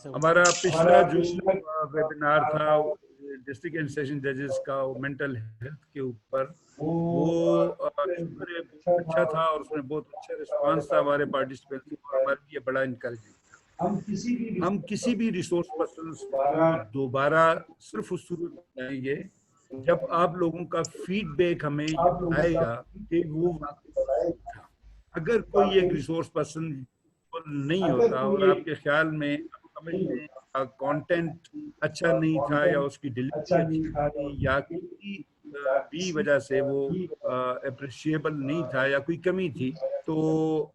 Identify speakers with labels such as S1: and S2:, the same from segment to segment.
S1: हमारा पिछला जो वेबिनार था डिस्ट्रिक्ट एंड सेशन जजेस का मेंटल हेल्थ के ऊपर, वो शुक्र है बहुत अच्छा था और उसमें बहुत अच्छा रिस्पांस था हमारे पार्टिसिपेंट्स को, और हमारे लिए बड़ा इनकरेजिंग था। हम किसी भी रिसोर्स पर्सन को दोबारा सिर्फ उस सूरत में आएंगे जब आप लोगों का फीडबैक हमें आएगा कि वो वाकई था। अगर कोई एक रिसोर्स पर्सन नहीं होता और आपके ख्याल में समझ कंटेंट अच्छा नहीं था या उसकी डिलीवरी अच्छी नहीं थी या किसी भी वजह से वो अप्रिशिएबल नहीं था या कोई कमी थी, तो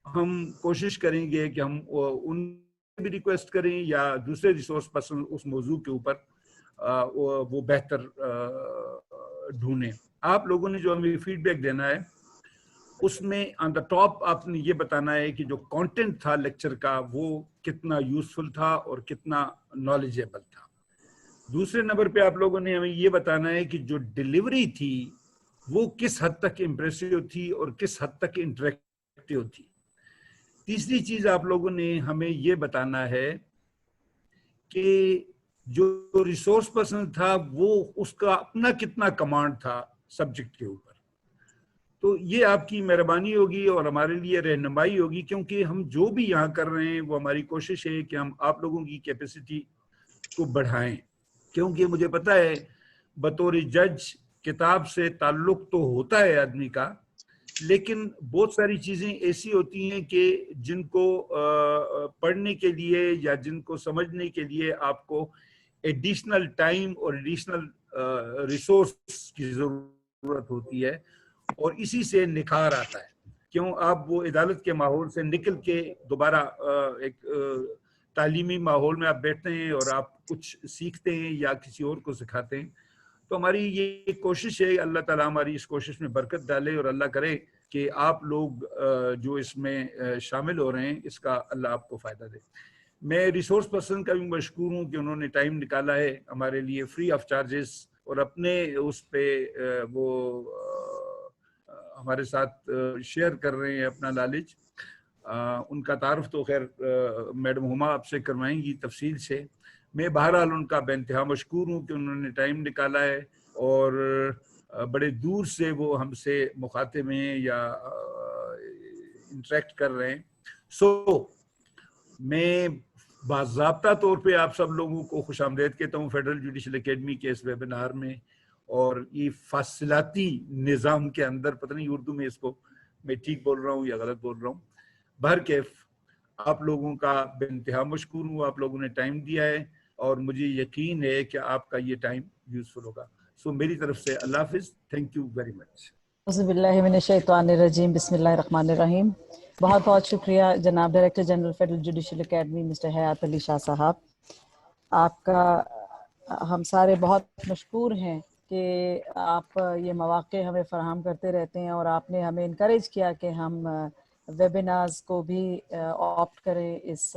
S1: हम कोशिश करेंगे कि हम उन भी रिक्वेस्ट करें या दूसरे रिसोर्स पर्सन उस मौजू के ऊपर वो बेहतर ढूंढें। आप लोगों ने जो हमें फीडबैक देना है उसमें ऑन द टॉप आपने ये बताना है कि जो कंटेंट था लेक्चर का वो कितना यूजफुल था और कितना नॉलेजेबल था। दूसरे नंबर पे आप लोगों ने हमें ये बताना है कि जो डिलीवरी थी वो किस हद तक इम्प्रेसिव थी और किस हद तक इंटरेक्टिव थी। तीसरी चीज आप लोगों ने हमें ये बताना है कि जो रिसोर्स पर्सन था वो उसका अपना कितना कमांड था सब्जेक्ट के ऊपर। तो ये आपकी मेहरबानी होगी और हमारे लिए रहनुमाई होगी, क्योंकि हम जो भी यहाँ कर रहे हैं वो हमारी कोशिश है कि हम आप लोगों की कैपेसिटी को बढ़ाएं। क्योंकि मुझे पता है बतौर जज किताब से ताल्लुक तो होता है आदमी का, लेकिन बहुत सारी चीजें ऐसी होती हैं कि जिनको पढ़ने के लिए या जिनको समझने के लिए आपको एडिशनल टाइम और एडिशनल रिसोर्स की जरूरत होती है, और इसी से निखार आता है। क्यों आप वो अदालत के माहौल से निकल के दोबारा एक तालीमी माहौल में आप बैठते हैं और आप कुछ सीखते हैं या किसी और को सिखाते हैं। तो हमारी ये कोशिश है, अल्लाह ताला हमारी इस कोशिश में बरकत डाले और अल्लाह करे कि आप लोग जो इसमें शामिल हो रहे हैं इसका अल्लाह आपको फ़ायदा दे। मैं रिसोर्स पर्सन का भी मशकूर हूँ कि उन्होंने टाइम निकाला है हमारे लिए फ्री ऑफ चार्जेस, और अपने उस पे वो हमारे साथ शेयर कर रहे हैं अपना नॉलेज। उनका तारुफ तो खैर मैडम हुमा आपसे करवाएंगी तफसील से। मैं बहरहाल उनका बेइंतहा मशकूर हूँ कि उन्होंने टाइम निकाला है और बड़े दूर से वो हमसे मुखातिब हैं या इंटरेक्ट कर रहे हैं। मैं बाज़ाब्ता तौर पे आप सब लोगों को खुशामदीद कहता हूँ फेडरल जुडिशल एकेडमी के इस वेबिनार में, और ये फासिलाती निज़ाम के अंदर, पता नहीं उर्दू में इसको मैं ठीक बोल रहा हूँ या गलत बोल रहा हूँ। बहरकैफ आप लोगों का बेइंतहा मशकूर हूँ, आप लोगों ने टाइम दिया है और मुझे यकीन है कि आपका ये टाइम यूजफुल होगा। सो मेरी तरफ से अल्लाह हाफिज, थैंक यू वेरी मच।
S2: बिस्मिल्लाहिर्रहमानिर्रहीम, बिस्मिल्लाहिर्रहमानिर्रहीम। बहुत बहुत शुक्रिया जनाब director general federal judicial academy mister Hayat Ali Shah साहब। आपका हम सारे बहुत मशकूर हैं कि आप ये मौक़े हमें फ़राहम करते रहते हैं और आपने हमें इनकरेज किया कि हम वेबिनार्स को भी ऑप्ट करें इस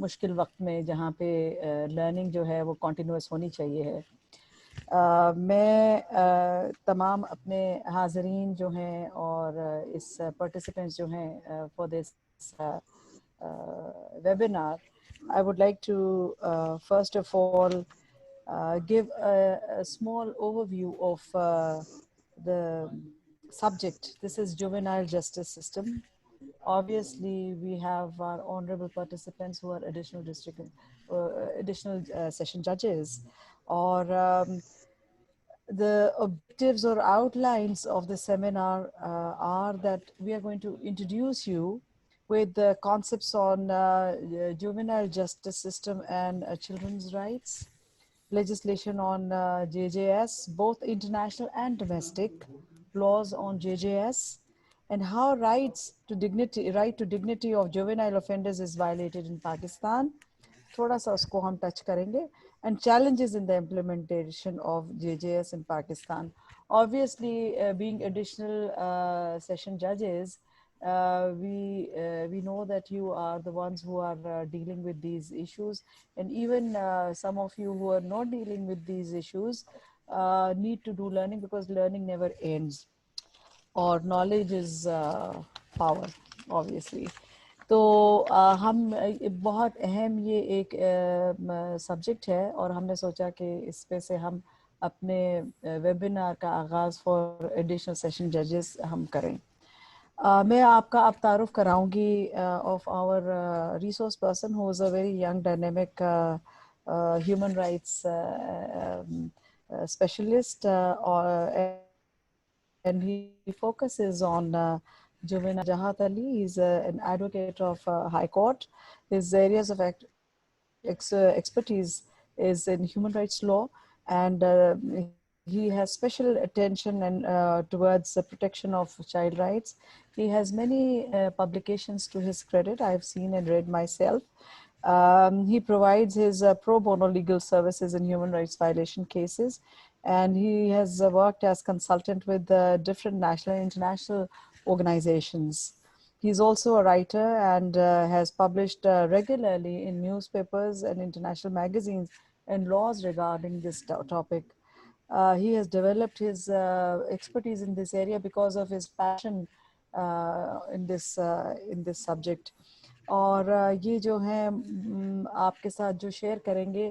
S2: मुश्किल वक्त में जहाँ पे लर्निंग जो है वो कंटिन्यूअस होनी चाहिए है। मैं तमाम अपने हाज़रीन जो हैं और इस पार्टिसिपेंट्स जो हैं for this webinar, I would like to first of all give a small overview of the subject. This is juvenile justice system. Obviously, we have our honorable participants who are additional district, additional session judges, or the objectives or outlines of the seminar are that we are going to introduce you with the concepts on juvenile justice system and children's rights, legislation on JJS, both international and domestic, laws on JJS, and how right to dignity of juvenile offenders is violated in Pakistan. थोड़ा सा उसको हम touch करेंगे, and challenges in the implementation of JJS in Pakistan. Obviously, being additional session judges, we know that you are the ones who are dealing with these issues, and even some of you who are not dealing with these issues need to do learning, because learning never ends, or knowledge is power, obviously. तो हम बहुत अहम ये एक subject है और हमने सोचा कि इस पे से हम अपने वेबिनार का आगाज़ फॉर एडिशनल सेशन जजेस हम करें। मैं आपका अब तारुफ कराऊंगी of our resource person who is a very young dynamic human rights specialist and he focuses on juvenile. Jahat Ali is an advocate of High Court. His areas of expertise is in human rights law, and he has special attention and towards the protection of child rights. He has many publications to his credit. I've seen and read myself. He provides his pro bono legal services in human rights violation cases, and he has worked as consultant with different national and international organizations. He's also a writer and has published regularly in newspapers and international magazines and laws regarding this topic. He has developed his expertise in this area because of his passion in this subject. और ये जो है आपके साथ जो share करेंगे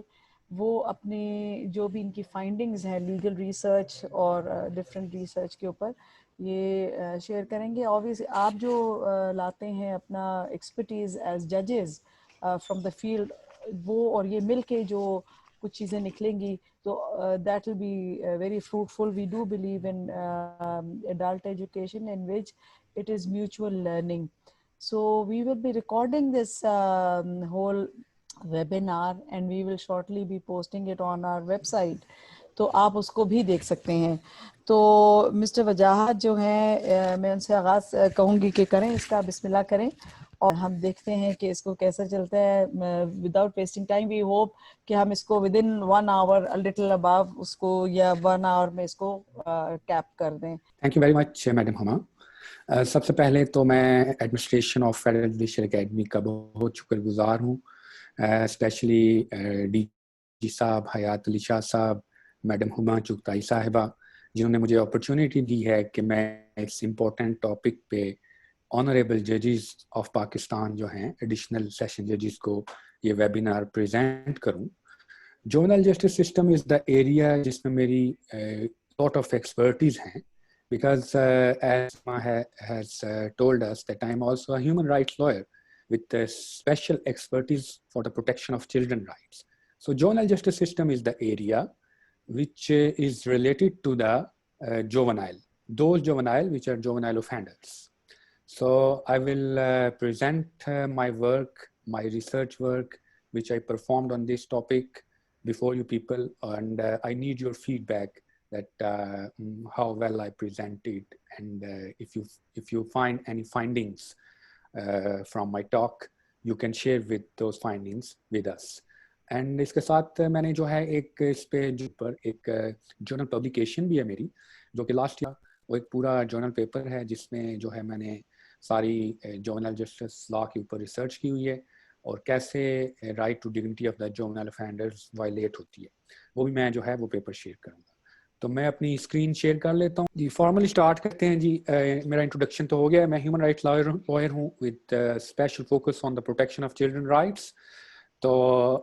S2: वो अपनी जो भी इनकी फाइंडिंग्स हैं लीगल रिसर्च और डिफरेंट रिसर्च के ऊपर ये शेयर करेंगे। ऑब्वियसली आप जो लाते हैं अपना एक्सपर्टीज एज जजेस फ्रॉम द फील्ड, वो और ये मिल के जो कुछ चीज़ें निकलेंगी तो that will be very fruitful. We do believe in adult education in which it is mutual learning. So we will be recording this whole webinar and we will shortly be posting it on our website. तो आप उसको भी देख सकते हैं। तो mister वजाहत जो हैं मैं उनसे आगाज़ कहूँगी कि करें इसका, बिस्मिल्लाह करें और हम देखते हैं कि इसको कैसा चलता है। Without wasting time we hope कि हम इसको within 1 hour a little above उसको या 1 आवर में इसको कैप कर दें।
S3: Thank you very much madam Huma. सबसे पहले तो मैं administration of Federal judicial Academy का बहुत शुक्रगुजार हूँ, स्पेशली डी साहब, हयात अली शाह साहब, मैडम हुमा चुगताई साहिबा, जिन्होंने मुझे अपॉर्चुनिटी दी है कि मैं इस इम्पोर्टेंट टॉपिक पे ऑनरेबल जजेस ऑफ पाकिस्तान जो हैं एडिशनल सेशन जजेस को ये वेबिनार प्रेजेंट करूँ। Juvenile justice system is the area जिसमें मेरी लॉट ऑफ एक्सपर्टीज़ हैं, because as Ma has told us that I am also a human rights lawyer with a special expertise for the protection of children's rights. So juvenile justice system is the area which is related to the those juvenile which are juvenile offenders. So I will present my work, my research work, which I performed on this topic before you people, and I need your feedback that how well I present it, and if you find any findings from my talk, you can share with those findings with us. And इसके साथ मैंने जो है एक इस पे जो पर एक जर्नल पब्लिकेशन भी है मेरी, जो कि लास्ट ईयर वो एक पूरा जर्नल पेपर है जिसमें जो है मैंने सारी जुवेनाइल जस्टिस लॉ के ऊपर रिसर्च की हुई है और कैसे right to dignity of the juvenile offenders violate होती है, वो भी मैं जो है वो पेपर शेयर करूँगा। तो मैं अपनी स्क्रीन शेयर कर लेता हूँ जी। फॉर्मली स्टार्ट करते हैं जी। मेरा इंट्रोडक्शन तो हो गया। मैं ह्यूमन राइट्स लॉयर हूँ with special focus on the protection of children rights. तो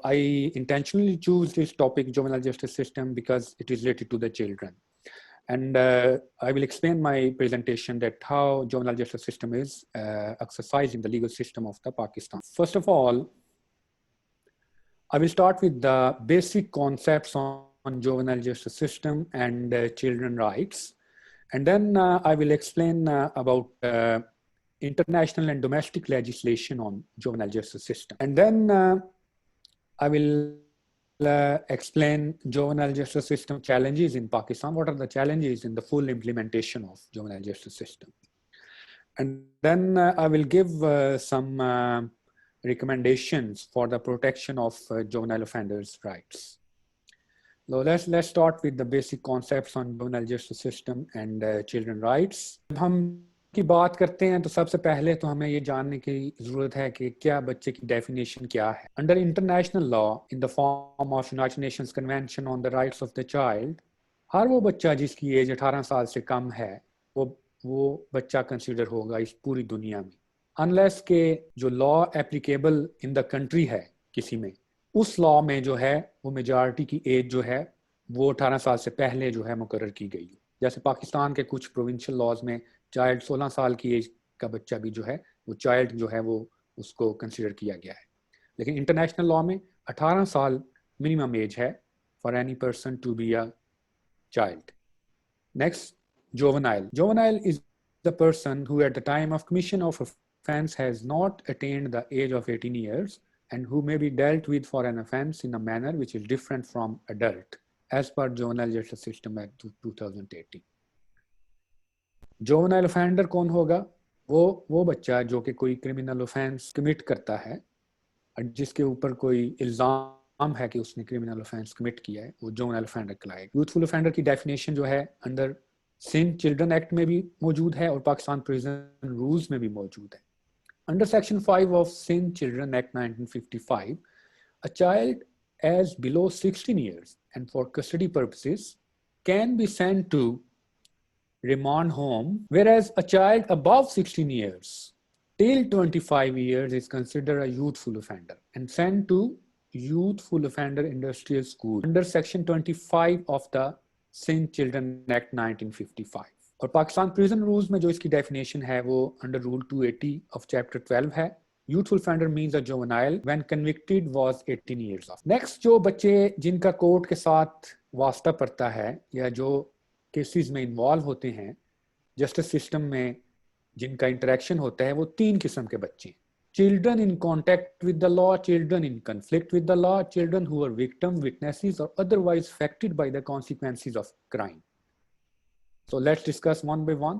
S3: I intentionally choose this topic juvenile justice system because it is related to the children, and I will explain my presentation that how juvenile justice system is exercised in the legal system of the Pakistan. First of all, I will start with the basic concepts on juvenile justice system and children rights, and then I will explain about international and domestic legislation on juvenile justice system, and then I will explain juvenile justice system challenges in Pakistan. What are the challenges in the full implementation of juvenile justice system? And then I will give some recommendations for the protection of juvenile offenders' rights. So let's start with the basic concepts on juvenile justice system and children rights. जब हम की बात करते हैं तो सबसे पहले तो हमें ये जानने की ज़रूरत है कि क्या बच्चे की डेफिनेशन क्या है। Under international law in the form of United Nations convention on the rights of the child, हर वो बच्चा जिसकी एज 18 साल से कम है वो बच्चा कंसिडर होगा इस पूरी दुनिया में अनलेस के जो law applicable in the country है किसी में, उस लॉ में जो है वो मेजॉरिटी की एज जो है वो 18 साल से पहले जो है मुकर्रर की गई। जैसे पाकिस्तान के कुछ प्रोविंशियल लॉज में चाइल्ड 16 साल की एज का बच्चा भी जो है वो चाइल्ड जो है वो उसको कंसिडर किया गया है, लेकिन इंटरनेशनल लॉ में 18 साल मिनिमम एज है for any person to be a child. Next, juvenile. Juvenile is the person who at the time of commission of offense has not attained the age of 18 years and who may be dealt with for an offense in a manner which is different from adult as per Juvenile Justice System Act 2018. Juvenile offender कौन होगा? वो बच्चा जो कि कोई criminal offence commit करता है और जिसके ऊपर कोई इल्जाम है कि उसने क्रिमिनल ऑफेंस कमिट किया है, वो जुवेनाइल ऑफेंडर कहलाएगा। यूथफुल ऑफेंडर की डेफिनेशन जो है अंडर सिंध चिल्ड्रन एक्ट में भी मौजूद है और पाकिस्तान प्रिजन रूल्स में भी मौजूद है। Under section 5 of Sindh Children Act 1955, a child age below 16 years and for custody purposes can be sent to remand home, whereas a child above 16 years till 25 years is considered a youthful offender and sent to youthful offender industrial school under section 25 of the Sindh Children Act 1955। और Pakistan prison rules में जो इसकी definition है वो under rule 280 of chapter 12 है। Youthful offender means a juvenile when convicted was 18 years of. Next, जो बच्चे जिनका कोर्ट के साथ वास्ता पड़ता है या जो केसेस में इन्वॉल्व होते हैं जस्टिस सिस्टम में, जिनका इंटरेक्शन होता है, वो 3 किस्म के बच्चे: children in contact with the law, children in conflict with the law, children who are victim, witnesses or otherwise affected by the consequences of crime. So let's discuss one by one.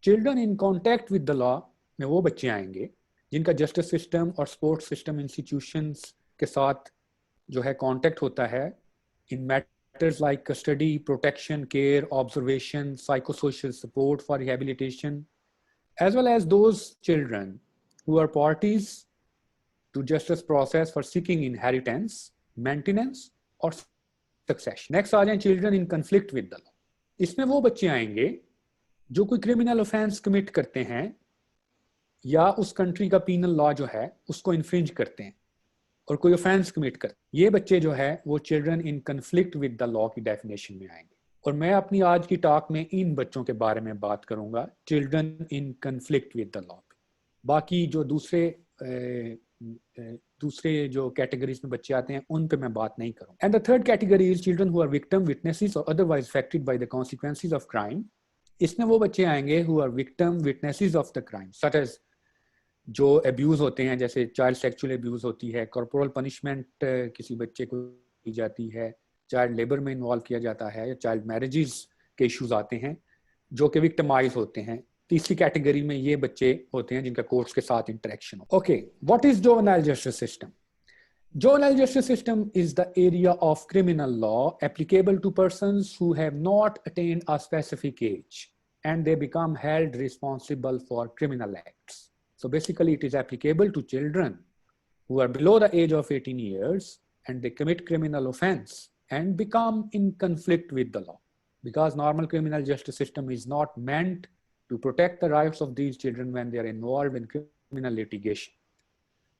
S3: Children in contact with the law में वो बच्चे आएंगे जिनका justice system और sports system institutions के साथ जो है कांटेक्ट होता है in matters like custody, protection, care, observation, psychosocial support for rehabilitation, as well as those children who are parties to justice process for seeking inheritance, maintenance or succession. Next आ जाए children in conflict with the law. इसमें वो बच्चे आएंगे जो कोई criminal offence commit करते हैं या उस कंट्री का पीनल लॉ जो है उसको इन्फ्रिंज करते हैं और कोई ऑफेंस कमिट करते हैं। ये बच्चे जो है वो children in conflict with the law की डेफिनेशन में आएंगे और मैं अपनी आज की टॉक में इन बच्चों के बारे में बात करूंगा, children in conflict with the law. बाकी जो दूसरे जो कैटेगरीज में बच्चे आते हैं उन पे मैं बात नहीं करूंगा। And the third category is children who are victim, witnesses और otherwise affected by the consequences of crime. इसमें वो बच्चे आएंगे who are victim, witnesses of the crime, such as जो अब्यूज होते हैं, जैसे चाइल्ड सेक्सुअल अब्यूज होती है, कॉर्पोरल पनिशमेंट किसी बच्चे को दी जाती है, चाइल्ड लेबर में इन्वॉल्व किया जाता है, या चाइल्ड मैरिजेस के इश्यूज आते हैं जो कि विक्टिमाइज होते हैं। तीसरी कैटेगरी में ये बच्चे होते हैं जिनका कोर्ट्स के साथ इंटरेक्शन हो। Okay, what is juvenile justice system? Juvenile justice system is the area of criminal law applicable to persons who have not attained a specific age and they become held responsible for criminal acts. So basically it is applicable to children who are below the age of 18 years and they commit criminal offense and become in conflict with the law, because normal criminal justice system is not meant to protect the rights of these children when they are involved in criminal litigation.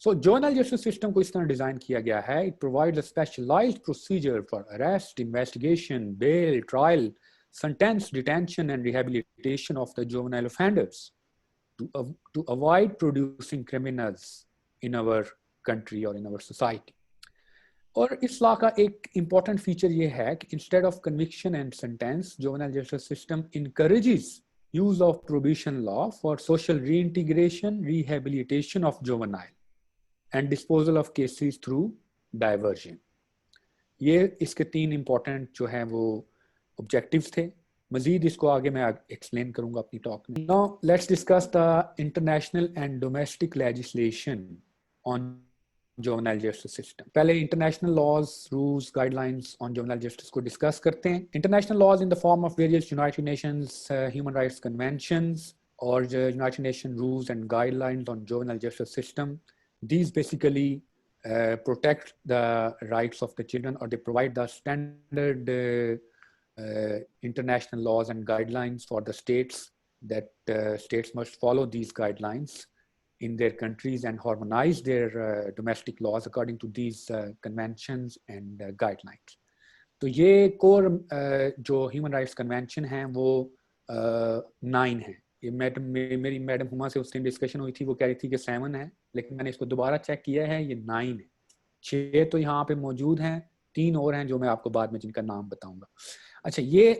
S3: So juvenile justice system को इस तरह design किया गया है, it provides a specialized procedure for arrest, investigation, bail, trial, sentence, detention and rehabilitation of the juvenile offenders to avoid producing criminals in our country or in our society. और इस law का एक important feature ये है कि instead of conviction and sentence, juvenile justice system encourages use of probation law for social reintegration, rehabilitation of juvenile and disposal of cases through diversion. ये इसके 3 important जो हैं वो objectives थे। मजीद इसको आगे मैं explain करूंगा अपनी talk में। Now let's discuss the international and domestic legislation on juvenile justice system. पहले international laws, rules, guidelines on juvenile justice को discuss करते हैं। International laws in the form of various United Nations human rights conventions or United Nations rules and guidelines on juvenile justice system. These basically protect the rights of the children, or they provide the standard international laws and guidelines for the states that states must follow these guidelines in their countries and harmonize their domestic laws according to these conventions and guidelines. तो ये core जो human rights convention हैं वो 9 हैं. ये मेरी madam Huma से उस दिन डिस्कशन हुई थी, वो कह रही थी कि 7 है, लेकिन मैंने इसको दोबारा चेक किया है, ये 9 है. 6 तो यहाँ पे मौजूद हैं, 3 और हैं जो मैं आपको बाद में जिनका नाम बताऊंगा. अच्छा, ये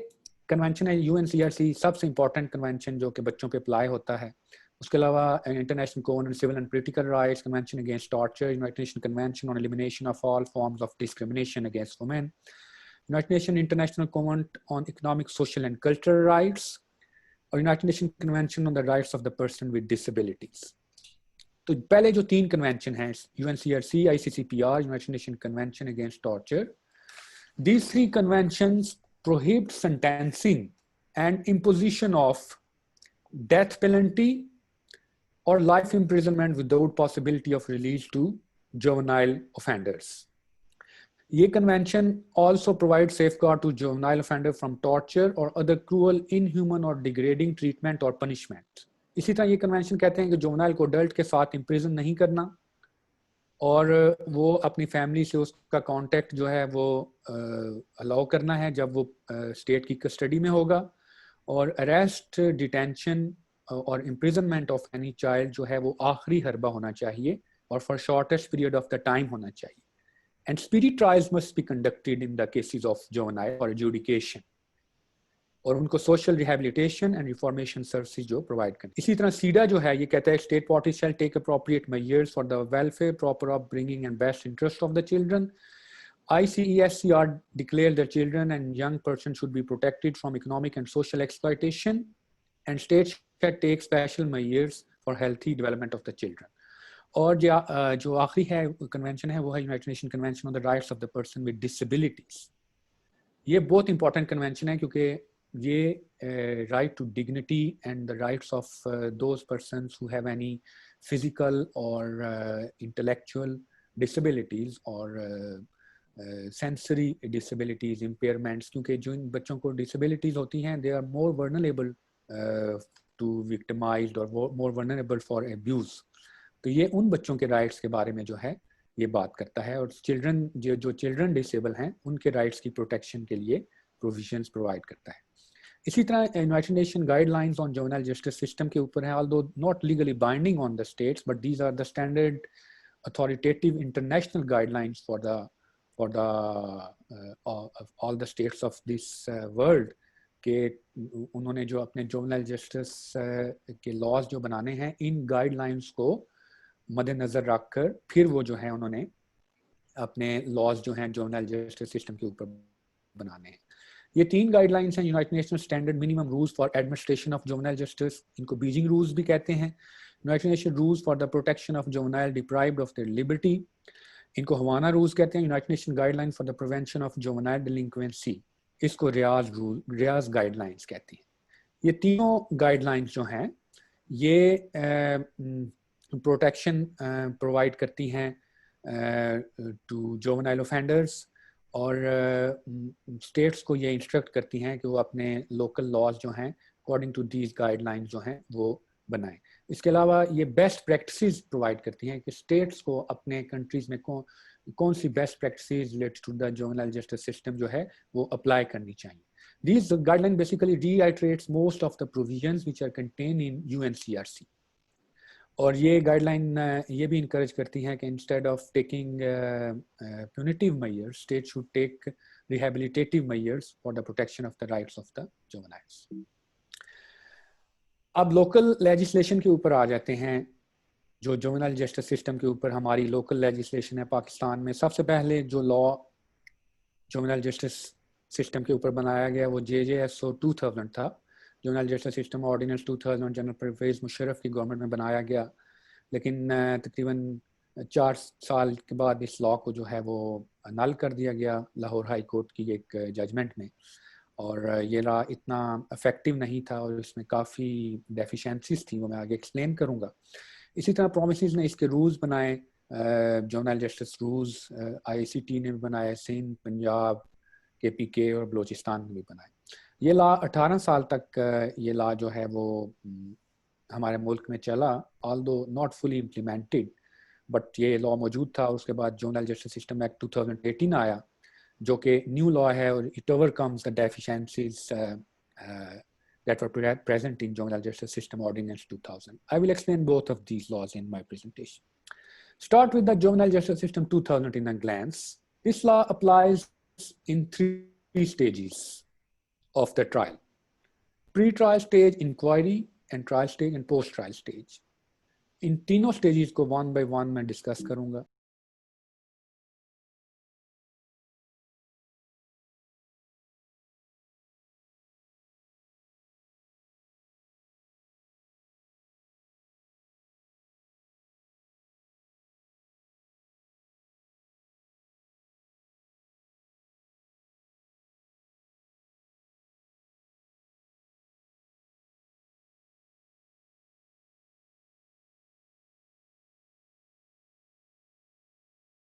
S3: कन्वेंशन है UNCRC, सबसे इंपॉर्टेंट कन्वेंशन जो कि बच्चों पे अप्लाई होता है. उसके अलावा international convention on civil and political rights, convention against torture, United Nation convention on elimination of all forms of discrimination against women, United Nation international convention on economic, social and cultural rights, और United Nation convention on the rights of the person with disabilities. तो पहले जो 3 convention हैं, UNCRC, ICCPR, United Nation convention against torture, these 3 conventions prohibit sentencing and imposition of death penalty or life imprisonment without possibility of release to juvenile offenders. Ye convention also provides safeguard to juvenile offender from torture or other cruel, inhuman or degrading treatment or punishment. इसी तरह ये convention कहते हैं कि juvenile को adult के साथ imprison नहीं करना, और वो अपनी फैमिली से उसका कांटेक्ट जो है वो अलाउ करना है जब वो स्टेट की कस्टडी में होगा, और अरेस्ट, डिटेंशन और इम्प्रिजनमेंट ऑफ एनी चाइल्ड जो है वो आखिरी हरबा होना चाहिए और for shortest period of the time होना चाहिए. And speedy trials must be conducted in the cases of juvenile for adjudication, और उनको social rehabilitation and reformation services जो प्रोवाइड करें. इसी तरह सीडा जो है ये कहता है state parties shall take appropriate measures for the welfare proper of bringing and best interest of the children. ICESCR declared that children and young persons should be protected from economic and social exploitation, and states shall take special measures for healthy development of the children. और जो आखिरी है convention है वो है United Nation convention on the rights of the person with disabilities. ये बहुत important convention है क्योंकि ये right to dignity and the rights of those persons who have any physical or intellectual disabilities or sensory disabilities, impairments, क्योंकि जो इन बच्चों को disabilities होती हैं they are more vulnerable to victimized or more vulnerable for abuse. तो ये उन बच्चों के rights के बारे में जो है ये बात करता है, और children जो children disabled हैं उनके rights की protection के लिए provisions provide करता है. इसी तरह United Nation guidelines on juvenile justice system के ऊपर है, although not legally binding on the states, but these are the standard authoritative international guidelines for the all the states of this world के उन्होंने जो अपने जुवेनाइल जस्टिस के laws जो बनाने हैं, इन गाइडलाइंस को मद्देनजर रखकर फिर वो जो है उन्होंने अपने लॉज जो हैं जुवेनाइल जस्टिस सिस्टम के ऊपर बनाने हैं. ये 3 गाइडलाइंस हैं. United Nation standard minimum rules for administration of juvenile justice, इनको बीजिंग रूल्स भी कहते हैं. United Nation rules for the protection of juvenile deprived of their liberty, इनको हवाना रूल्स कहते हैं. United Nation guideline for the prevention of juvenile delinquency, इसको Riyadh guidelines कहती हैं. ये तीनों गाइडलाइंस जो हैं ये प्रोटेक्शन प्रोवाइड करती हैं टू जुवेनाइल ऑफेंडर्स, और स्टेट्स को ये इंस्ट्रक्ट करती हैं कि वो अपने लोकल लॉज जो हैं अकॉर्डिंग टू दीज गाइडलाइंस जो हैं वो बनाएं. इसके अलावा ये बेस्ट प्रैक्टिसेस प्रोवाइड करती हैं कि स्टेट्स को अपने कंट्रीज में कौन सी best practices related to the juvenile justice system जो है वो अप्लाई करनी चाहिए. These guideline basically reiterates most of the provisions which are contained in UNCRC, और ये गाइडलाइन ये भी इनकरेज करती हैं कि instead of taking punitive measures, state should take rehabilitative measures for the protection of the rights of the juveniles. अब local legislation के ऊपर आ जाते हैं. जो जुवेनाइल जस्टिस सिस्टम के ऊपर हमारी लोकल लेजिस्लेशन है पाकिस्तान में, सबसे पहले जो लॉ जुवेनाइल जस्टिस सिस्टम के ऊपर बनाया गया वो JJSO 2000 था. Juvenile justice system ordinance 2000 general Pervez Musharraf की गवर्नमेंट में बनाया गया, लेकिन तकरीबन 4 साल के बाद इस लॉ को जो है वो नल कर दिया गया लाहौर हाई कोर्ट की एक जजमेंट में, और ये लॉ इतना इफेक्टिव नहीं था और इसमें काफ़ी डेफिशिएंसीज थी, वो मैं आगे एक्सप्लेन करूँगा. इसी तरह प्रोविंसेस ने इसके रूल्स बनाए, जुवेनाइल जस्टिस रूल्स ICT ने भी बनाए, सिंध, पंजाब, KPK और बलोचिस्तान ने भी बनाए. ये लॉ 18 साल तक ये लॉ जो है वो हमारे मुल्क में चला, although not fully implemented, but ये लॉ मौजूद था। उसके बाद जुवेनाइल जस्टिस सिस्टम एक्ट 2018 आया, जो कि न्यू लॉ है और it overcomes the deficiencies that were present in Juvenile Justice System Ordinance 2000. I will explain both of these laws in my presentation. Start with the Juvenile Justice System 2000 in a glance. This law applies in three stages of the trial: pre-trial stage, inquiry, and trial stage, and post-trial stage. इन तीनों stages को one by one मैं discuss करूँगा।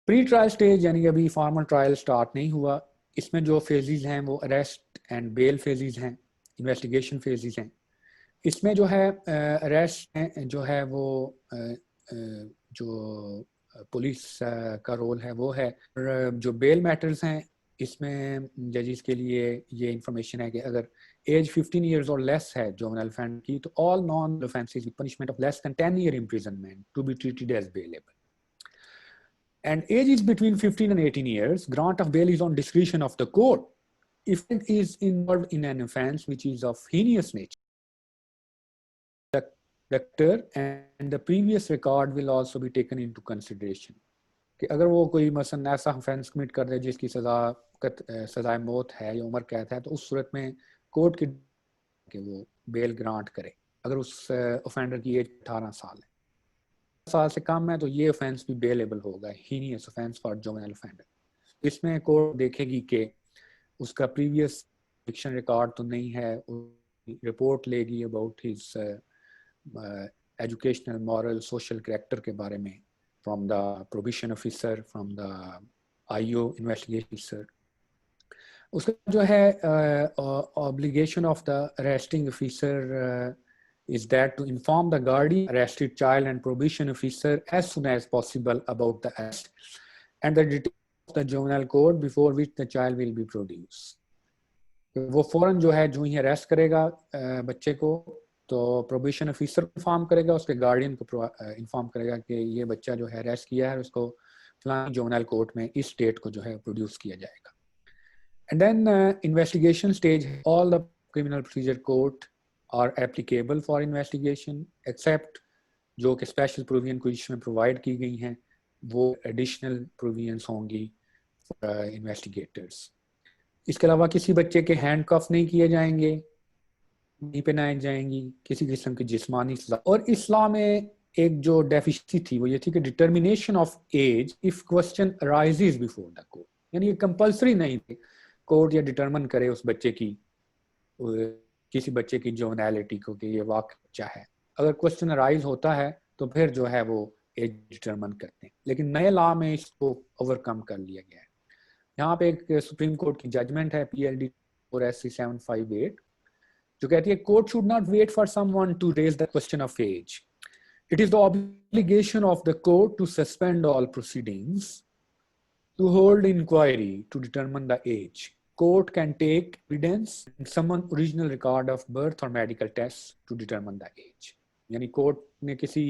S3: Pre trial stage यानी कि अभी formal trial start नहीं हुआ, इसमें जो फेजेस हैं वो अरेस्ट एंड बेल फेजेस हैं, इन्वेस्टिगेशन फेजेस हैं। इसमें जो है अरेस्ट जो है वो जो पुलिस का रोल है वो है, और जो बेल मैटर्स हैं इसमें जजेस के लिए ये इंफॉर्मेशन है कि अगर एज 15 इयर्स और लेस है जुवेनाइल ऑफेंडर की, तो all non offences with punishment of less than 10 year imprisonment to be treated as bailable. And age is between 15 and 18 years. Grant of bail is on discretion of the court. If it is involved in an offense which is of heinous nature, the character and the previous record will also be taken into consideration. कि अगर वो कोई मसलन ऐसा offence commit कर दे जिसकी सजाए मौत है या उम्र कैद है, तो उस सूरत में कोर्ट के वो बेल ग्रांट करे अगर उस ऑफेंडर की एज 18 साल है। साल से कम है तो ये ऑफेंस भी बेलेबल होगा, heinous offence for juvenile offender. इसमें कोर्ट देखेगी कि उसका प्रीवियस कन्विक्शन रिकॉर्ड तो नहीं है, रिपोर्ट लेगी about his educational, moral, social character के बारे में from the probation officer, from the IO investigation officer. उसका जो है obligation of the arresting officer is that to inform the guardian, arrested child and probation officer as soon as possible about the arrest and the details of the juvenile court before which the child will be produced. वो फौरन जो है जो ही arrest करेगा बच्चे को, तो probation officer inform करेगा, उसके गार्डियन को इन्फॉर्म करेगा कि ये बच्चा जो है अरेस्ट किया है, उसको फलानी जुवेनाइल कोर्ट में इस डेट को जो है प्रोड्यूस किया जाएगा. And then investigation stage, all the criminal procedure court are applicable for investigation except जो कि स्पेशल प्रोविजन को इसमें प्रोवाइड की गई हैं, वो एडिशनल प्रोविजंस होंगी फॉर इन्वेस्टिगेटर्स. इसके अलावा किसी बच्चे के हैंडकफ नहीं किए जाएंगे, नहीं पहनाई जाएंगी, किसी किस्म की जिस्मानी सजा. और इस्लाम में एक जो डेफिशिएंसी थी वो ये थी कि determination of age if question arises before the court, यानी ये कंपल्सरी नहीं थी कोर्ट ये डिटर्मिन करे उस बच्चे की, किसी बच्चे की जुवेनाइलिटी को कि ये वाकई बच्चा है. अगर क्वेश्चन अराइज होता है तो फिर जो है वो एज डिटर्मिन करते हैं, लेकिन नए लॉ में इसको ओवरकम कर लिया गया है. यहाँ पे एक सुप्रीम कोर्ट की जजमेंट है PLD 4SC 758 जो कहती है court should not wait for someone to raise the question of age. It is the obligation of the court to suspend all proceedings to hold inquiry to determine the age. Court can take evidence in someone's original record of birth or medical tests to determine the age. यानी court ने किसी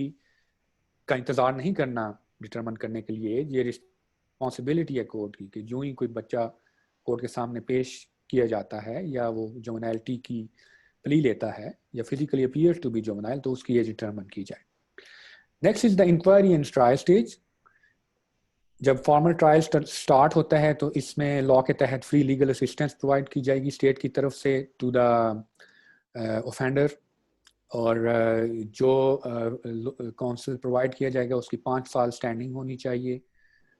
S3: का इंतजार नहीं करना determine करने के लिए. ये रिस्पॉन्सिबिलिटी है कोर्ट की कि जो ही कोई बच्चा कोर्ट के सामने पेश किया जाता है या वो जुवेनाइलिटी की प्ली लेता है या physically appears to be juvenile, तो उसकी एज डिटरमिन की जाए. Next is the inquiry and trial stage. जब फॉर्मल ट्रायल स्टार्ट होता है तो इसमें लॉ के तहत फ्री लीगल असिस्टेंस प्रोवाइड की जाएगी स्टेट की तरफ से टू द ऑफेंडर, और जो काउंसिल प्रोवाइड किया जाएगा उसकी 5 साल स्टैंडिंग होनी चाहिए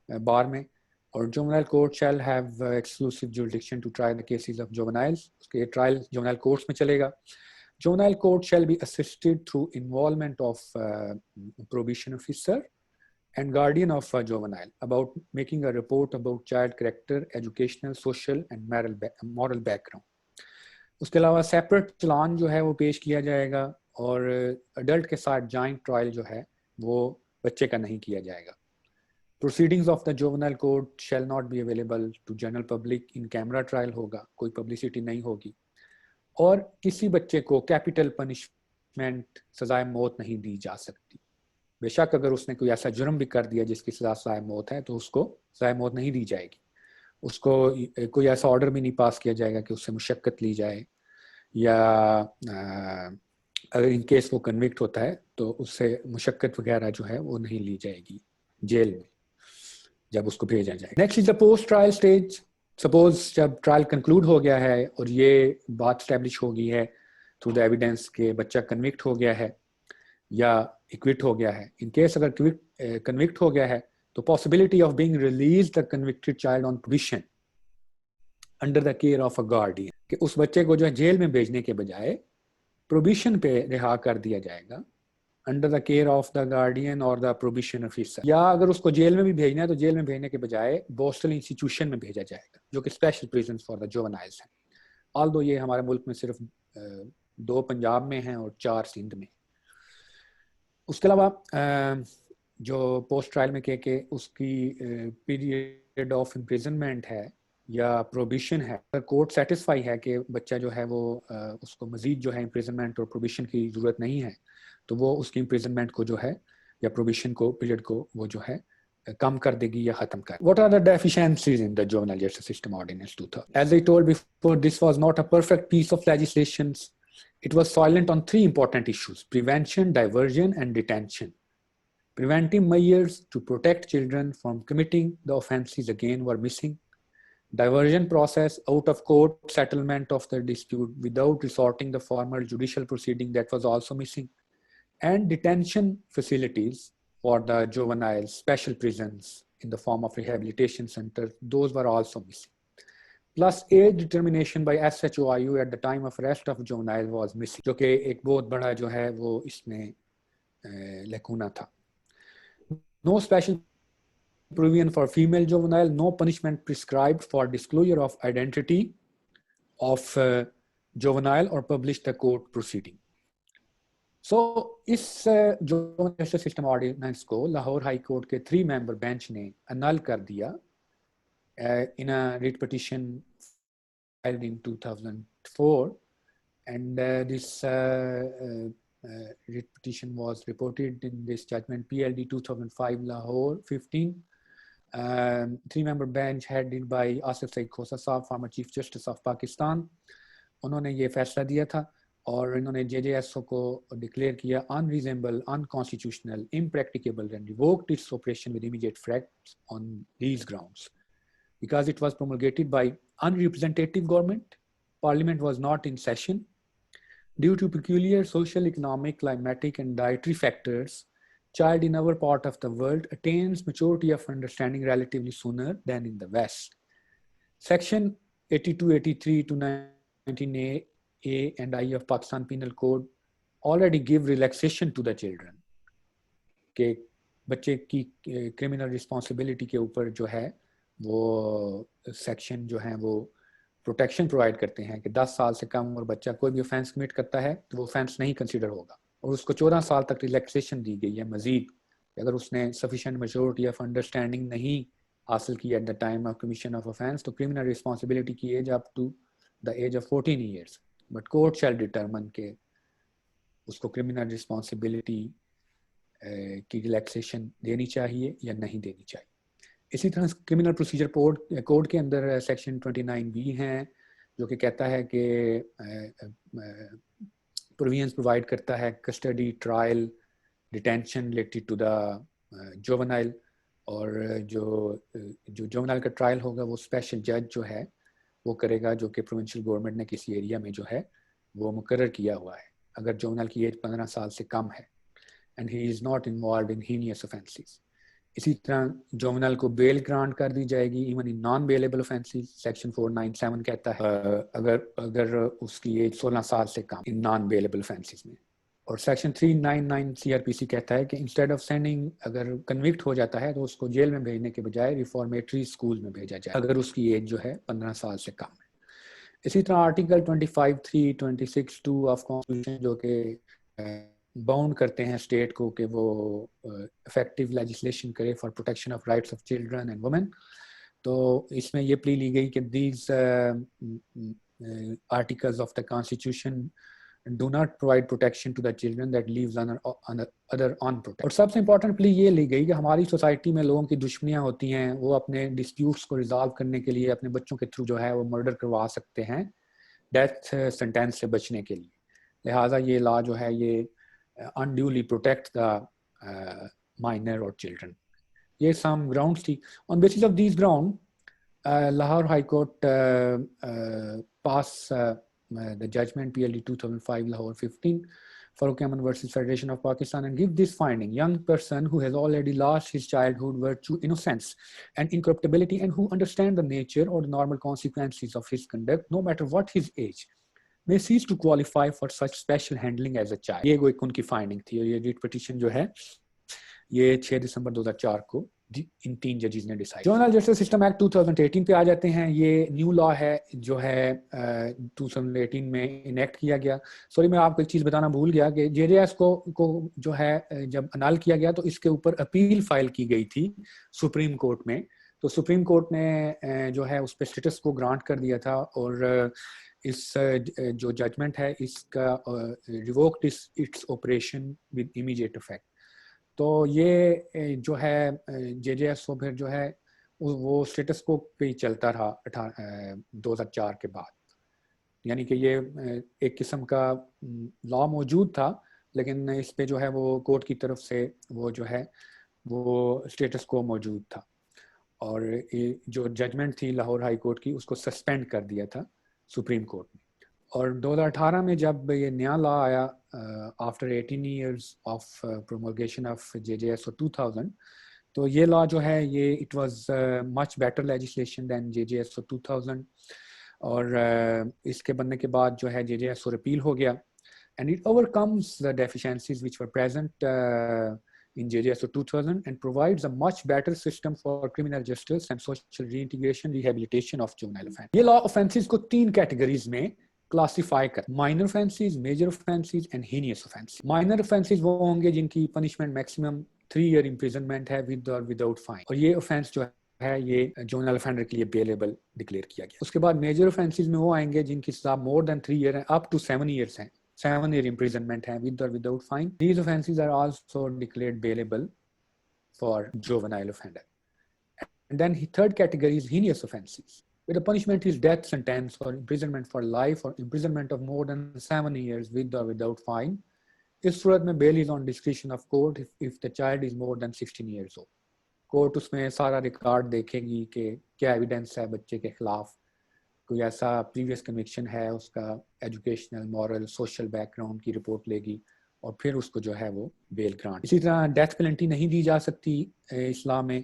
S3: बार में. और juvenile court shall have exclusive jurisdiction to try the cases of juveniles. उसके ट्रायल जुवेनाइल कोर्ट्स में चलेगा. Juvenile court shall be assisted through involvement of probation officer and guardian of a juvenile about making a report about child character, educational, social and moral background. उसके अलावा separate चलान जो है वो पेश किया जाएगा और अडल्ट के साथ जॉइंट ट्रायल जो है वो बच्चे का नहीं किया जाएगा। Proceedings of the juvenile code shall not be available to general public, in camera trial होगा, कोई पब्लिसिटी नहीं होगी। और किसी बच्चे को कैपिटल पनिशमेंट सजाए मौत नहीं दी जा सकती। बेशक अगर उसने कोई ऐसा जुर्म भी कर दिया जिसकी सजा सजाए मौत है तो उसको सजाए मौत नहीं दी जाएगी। उसको कोई ऐसा ऑर्डर भी नहीं पास किया जाएगा कि उससे मुशक्कत ली जाए, या अगर इन केस वो कन्विक्ट होता है तो उससे मुशक्कत वगैरह जो है वो नहीं ली जाएगी जेल में जब उसको भेजा जाए। Next is the post trial stage. Suppose जब ट्रायल कंक्लूड हो गया है और ये बात स्टैब्लिश हो गई है थ्रू द एविडेंस के बच्चा कन्विक्ट हो गया है या इक्विट हो गया है। इन केस अगर कन्विक्ट हो गया है तो possibility of being release the convicted child on provision under the care of a guardian, कि उस बच्चे को जो है जेल में भेजने के बजाय प्रोविजन पे रिहा कर दिया जाएगा under the care of the guardian और द प्रोविजन ऑफिसर। या अगर उसको जेल में भी भेजना है तो जेल में भेजने के बजाय बोस्टल इंस्टीट्यूशन में भेजा जाएगा जो कि special prison for the juveniles है। ऑल्दो ये हमारे मुल्क में सिर्फ 2 पंजाब में हैं और 4 सिंध में। उसके अलावा जो पोस्ट ट्रायल में के उसकी पीरियड ऑफ इम्प्रिजनमेंट है या प्रोबिशन है, अगर कोर्ट सेटिस्फाई है कि बच्चा जो है वो उसको मजीद जो है इम्प्रिजनमेंट और प्रोबिशन की ज़रूरत नहीं है तो वो उसकी इम्प्रिजनमेंट को जो है या प्रोबिशन को पीरियड को वो जो है कम कर देगी या ख़त्म कर। What are the deficiencies in the Juvenile Justice System Ordinance 2000? As I told before, this was not a perfect piece of legislation. It was silent on 3 important issues: prevention, diversion, and detention. Preventive measures to protect children from committing the offences again were missing. Diversion process, out of court settlement of the dispute without resorting the formal judicial proceeding, that was also missing. And detention facilities for the juveniles, special prisons in the form of rehabilitation centers, those were also missing. Plus age determination by SHOIU at the time of arrest of juvenile was missing, जो कि एक बहुत बड़ा जो है वो इसमें लैकूना था. No special provision for female juvenile, no punishment prescribed for disclosure of identity of juvenile or published the court proceeding. So इस जुवेनाइल जस्टिस सिस्टम ऑर्डिनेंस को लाहौर हाई कोर्ट के 3-member बेंच ने annul कर दिया in a writ petition filed in 2004, and this writ petition was reported in this judgment PLD 2005 Lahore 15. 3-member bench headed by Asif Saeed Khosa Saab, former Chief Justice of Pakistan. उन्होंने ये फैसला दिया था और इन्होंने JJSO को declare किया unreasonable, unconstitutional, impracticable and revoked its operation with immediate effect on these grounds. Because it was promulgated by unrepresentative government, parliament was not in session. Due to peculiar social, economic, climatic and dietary factors, child in our part of the world attains maturity of understanding relatively sooner than in the West. Section 8283 to 19A and I of Pakistan Penal Code already give relaxation to the children. कि बच्चे की criminal responsibility के ऊपर जो है वो section जो है वो प्रोटेक्शन प्रोवाइड करते हैं कि 10 साल से कम उम्र बच्चा कोई भी ऑफेंस कमिट करता है तो वो ऑफेंस नहीं कंसीडर होगा और उसको 14 साल तक रिलैक्सेशन दी गई है मजीद अगर उसने सफिशिएंट मैच्योरिटी ऑफ अंडरस्टैंडिंग नहीं हासिल की at the time of commission of offence तो क्रिमिनल रिस्पांसिबिलिटी की age up to the age of 14 years but court shall determine के उसको क्रिमिनल रिस्पांसिबिलिटी की रिलैक्सेशन देनी चाहिए या नहीं देनी चाहिए. इसी तरह क्रिमिनल प्रोसीजर कोड के अंदर सेक्शन 29B है जो कि कहता है कि प्रोविजंस प्रोवाइड करता है custody trial detention related to the juvenile और जो जुवेनाइल का ट्रायल होगा वो स्पेशल जज जो है वो करेगा जो कि प्रोविंशियल गवर्नमेंट ने किसी एरिया में जो है वो मुकर्रर किया हुआ है अगर जुवेनाइल की एज 15 साल से कम है and he is not involved in heinous offences. इसी तरह जुवेनाइल को बेल ग्रांट कर दी जाएगी even in non bailable offences. Section 497 कहता है अगर उसकी एज 16 साल से कम इन नॉन बेलेबल ऑफेंसेस में. और सेक्शन 399 CRPC कहता है कि इंस्टेड ऑफ सेंडिंग अगर कन्विक्ट हो जाता है तो उसको जेल में भेजने के बजाय रिफॉर्मेटरी स्कूल में भेजा जाए अगर उसकी एज जो है 15 साल से कम है. इसी तरह आर्टिकल 25(3), 26(2) ऑफ कॉन्स्टिट्यूशन जो कि बाउंड करते हैं स्टेट को कि वो इफेक्टिव लेजिस्लेशन करे for protection of rights of children and women. तो इसमें ये प्ली ली गई कि these articles of the constitution do not provide protection to the children that lives other unprotected। और सबसे इम्पोर्टेंट प्ली ये ली गई कि हमारी सोसाइटी में लोगों की दुश्मनियां होती हैं, वो अपने डिस्प्यूट्स को रिजॉल्व करने के लिए अपने बच्चों के थ्रू जो है वो मर्डर करवा सकते हैं डेथ सेंटेंस से बचने के लिए। लिहाजा ये लॉ जो है ये unduly protect the minor or children। ये some grounds थी। On basis of these ground, Lahore High Court pass the judgment PLD 2005 Lahore 15 Farooq Ahmed versus Federation of Pakistan and give this finding: young person who has already lost his childhood virtue, innocence and incorruptibility, and who understand the nature or the normal consequences of his conduct, no matter what his age, may cease to qualify for such special handling as a child। ये एक उनकी finding थी और ये writ petition जो है ये 6 दिसंबर 2004 को इन 3 जजेस ने decide. Juvenile justice system act 2018 पे आ जाते हैं। ये न्यू लॉ है जो है 2018 में इनेक्ट किया गया। सॉरी, मैं आपको एक चीज़ बताना भूल गया कि जेजेएस को जो है जब अनाल किया गया तो इसके ऊपर अपील फाइल की गई थी सुप्रीम कोर्ट में। तो सुप्रीम कोर्ट ने जो है उस पर स्टेटस को ग्रांट कर दिया था और इस जो जजमेंट है इसका revoked its operation with immediate effect. तो ये जो है जेजेएस फिर जो है वो स्टेटस को पे ही चलता रहा 2004 के बाद। यानी कि ये एक किस्म का लॉ मौजूद था लेकिन इस पे जो है वो कोर्ट की तरफ से वो जो है वो स्टेटस को मौजूद था और जो जजमेंट थी लाहौर हाई कोर्ट की उसको सस्पेंड कर दिया था सुप्रीम कोर्ट ने। और 2018 में जब ये नया लॉ आया after 18 years of promulgation of JJS 2000, तो ये लॉ जो है ये it was much better legislation than JJS 2000 और इसके बनने के बाद जो है जेजेएस रिपील हो गया and it overcomes the deficiencies which were present in JJS 2000 and provides a much better system for criminal justice and social reintegration rehabilitation of juvenile offenders। ये law offenses को 3 categories में क्लासिफाई कर: minor offences, major offences and heinous offences. Minor offences वो होंगे जिनकी punishment maximum 3 year imprisonment है with और without fine और ये ऑफेंस जो है ये जुवेनाइल ऑफेंडर के लिए बेलेबल डिक्लेयर किया गया। उसके बाद मेजर ऑफेंसेस में वो आएंगे जिनकी सजा मोर देन 3 ईयर है अप टू 7 ईयर्स है, 7 year imprisonment है with or without fine। These offences are also declared bailable for juvenile offender। And then third category is heinous offences, where the punishment is death sentence or imprisonment for life or imprisonment of more than 7 years with or without fine। इस सूरत में bail is on discretion of court if the child is more than 16 years old। Court उसमें सारा record देखेगी कि क्या evidence है बच्चे के खिलाफ, कोई ऐसा प्रीवियस कन्विक्शन है, उसका एजुकेशनल, मॉरल, सोशल बैकग्राउंड की रिपोर्ट लेगी और फिर उसको जो है वो बेल ग्रांट। इसी तरह डेथ पेनल्टी नहीं दी जा सकती इस्लाम में।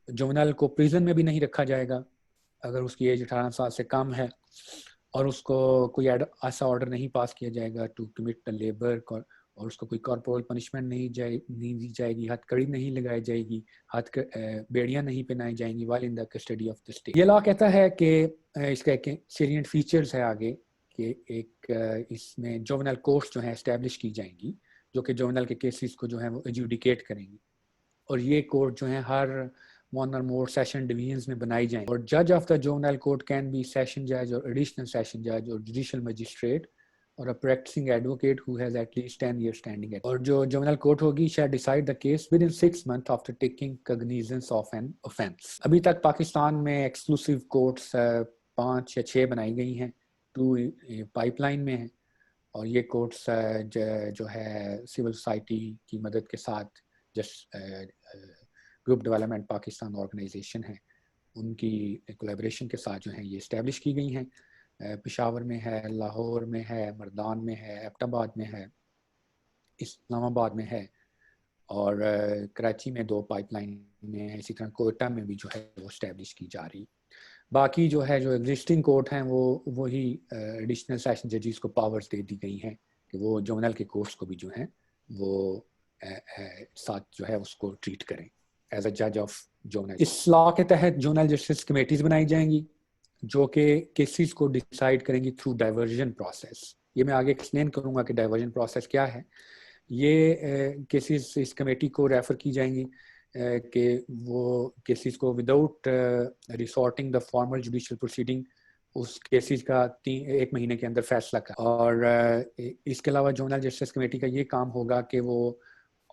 S3: जुवेनाइल को प्रिजन में भी नहीं रखा जाएगा अगर उसकी एज 18 साल से कम है और उसको कोई ऐसा ऑर्डर नहीं पास किया जाएगा टू कमिट द लेबर और उसको कोई कॉर्पोरल पनिशमेंट नहीं दी जाएगी, हथकड़ी नहीं लगाई जाएगी, बेड़ियां नहीं पहनाई जाएंगी while in the custody of the state. ये लॉ कहता है कि इसका एक सीरियंट फीचर्स है आगे कि एक इसमें जुवेनाइल कोर्ट्स जो है एस्टैब्लिश की जाएंगी जो कि जुवेनाइल के केसेस को जो है वो एजुडिकेट करेंगी और ये कोर्ट जो है हर 1 or more सेशन डिवीजन्स में बनाई जाएंगी और जज of the juvenile court can be session जज और एडिशनल सेशन जज और judicial magistrate or a practicing advocate who has at least 10 years standing at। और जो जुवेनाइल कोर्ट होगी shall decide the case within 6 months after taking cognizance of an offence। अभी तक पाकिस्तान में एक्सक्लूसिव कोर्ट्स 5 या 6 बनाई गई हैं, 2 पाइपलाइन में हैं और ये कोर्ट्स जो है सिविल सोसाइटी की मदद के साथ just group development Pakistan organisation है उनकी कोलैबोरेशन के साथ जो है ये इस्टेब्लिश की गई हैं। पेशावर में है, लाहौर में है, मर्दान में है, एबटाबाद में है, इस्लामाबाद में है और कराची में 2 पाइपलाइन में है। इसी तरह कोयटा में भी जो है वो इस्टेब्लिश की जा रही। बाकी जो है जो एग्जिस्टिंग कोर्ट हैं वो वही एडिशनल सेशन जजेस को पावर्स दे दी गई हैं कि वो जुवेनाइल के कोर्ट्स को भी जो है वो साथ जो है उसको ट्रीट करें एज अ जज ऑफ जुवेनाइल। इस लॉ के तहत जुवेनाइल जस्टिस कमेटीज बनाई जाएंगी जो कि केसेस को डिसाइड करेंगी थ्रू डाइवर्जन प्रोसेस। ये मैं आगे एक्सप्लेन करूंगा कि डाइवर्जन प्रोसेस क्या है। ये केसेस इस कमेटी को रेफर की जाएंगी कि वो केसेस को without resorting the formal judicial proceeding उस केसेस का 1 महीने के अंदर फैसला कर। और इसके अलावा जुवेनाइल जस्टिस कमेटी का ये काम होगा कि वो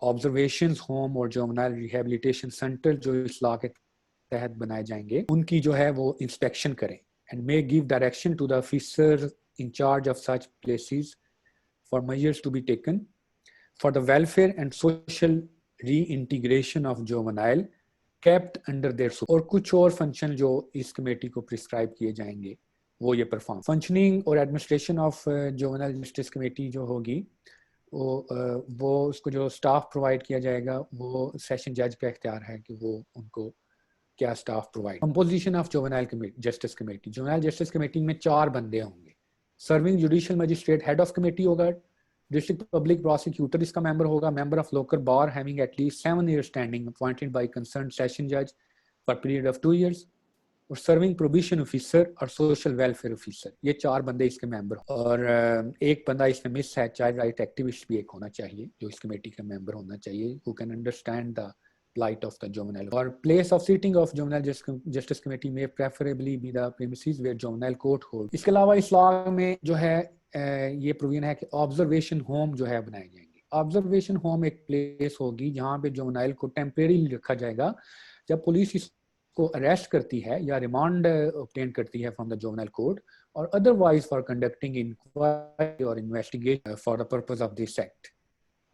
S3: ऑब्जर्वेशन होम और जुवेनाइल रिहेबिलिटेशन सेंटर जो इस लॉ के तहत बनाए जाएंगे उनकी जो है वो इंस्पेक्शन करें and may give direction to the officer in charge of such places for measures to be taken for the welfare and social reintegration of juvenile kept under their supervision। और कुछ और फंक्शन जो इस committee को prescribe किए जाएंगे वो ये परफॉर्म। फंक्शनिंग और administration of juvenile justice committee जो होगी वो उसको जो स्टाफ प्रोवाइड किया जाएगा वो सेशन जज का इख्तियार है कि वो उनको क्या staff provide. Composition of juvenile justice committee, juvenile justice committee में 4 बंदे होंगे। Serving judicial magistrate head of committee होगा, डिस्ट्रिक्ट पब्लिक प्रोसिक्यूटर इसका मेंबर होगा, member of local bar having at least 7 years standing appointed by concern session जज for period of 2 years, और serving probation officer और social welfare officer, ये 4 बंदे इसके member. और एक बंदा इसमें मिस है, चाइल्ड राइट एक्टिविस्ट भी एक होना चाहिए जो इस कमेटी का मेंबर होना चाहिए, who can understand the plight of the juvenile। और place of sitting of juvenile justice committee may preferably be the premises where juvenile court hold। इसके अलावा इस लॉ में जो है ये प्रोविजन है कि ऑब्जर्वेशन होम जो है बनाए जाएंगे। ऑब्जर्वेशन होम एक प्लेस होगी जहाँ पे जुवेनाइल को टेम्परेरी रखा जाएगा जब पुलिस इसको अरेस्ट करती है या रिमांड ऑब्टेन करती है फ्रॉम द जुवेनाइल कोर्ट, और अदरवाइज फॉर कंडक्टिंग इंक्वायरी और investigation for the purpose of this act.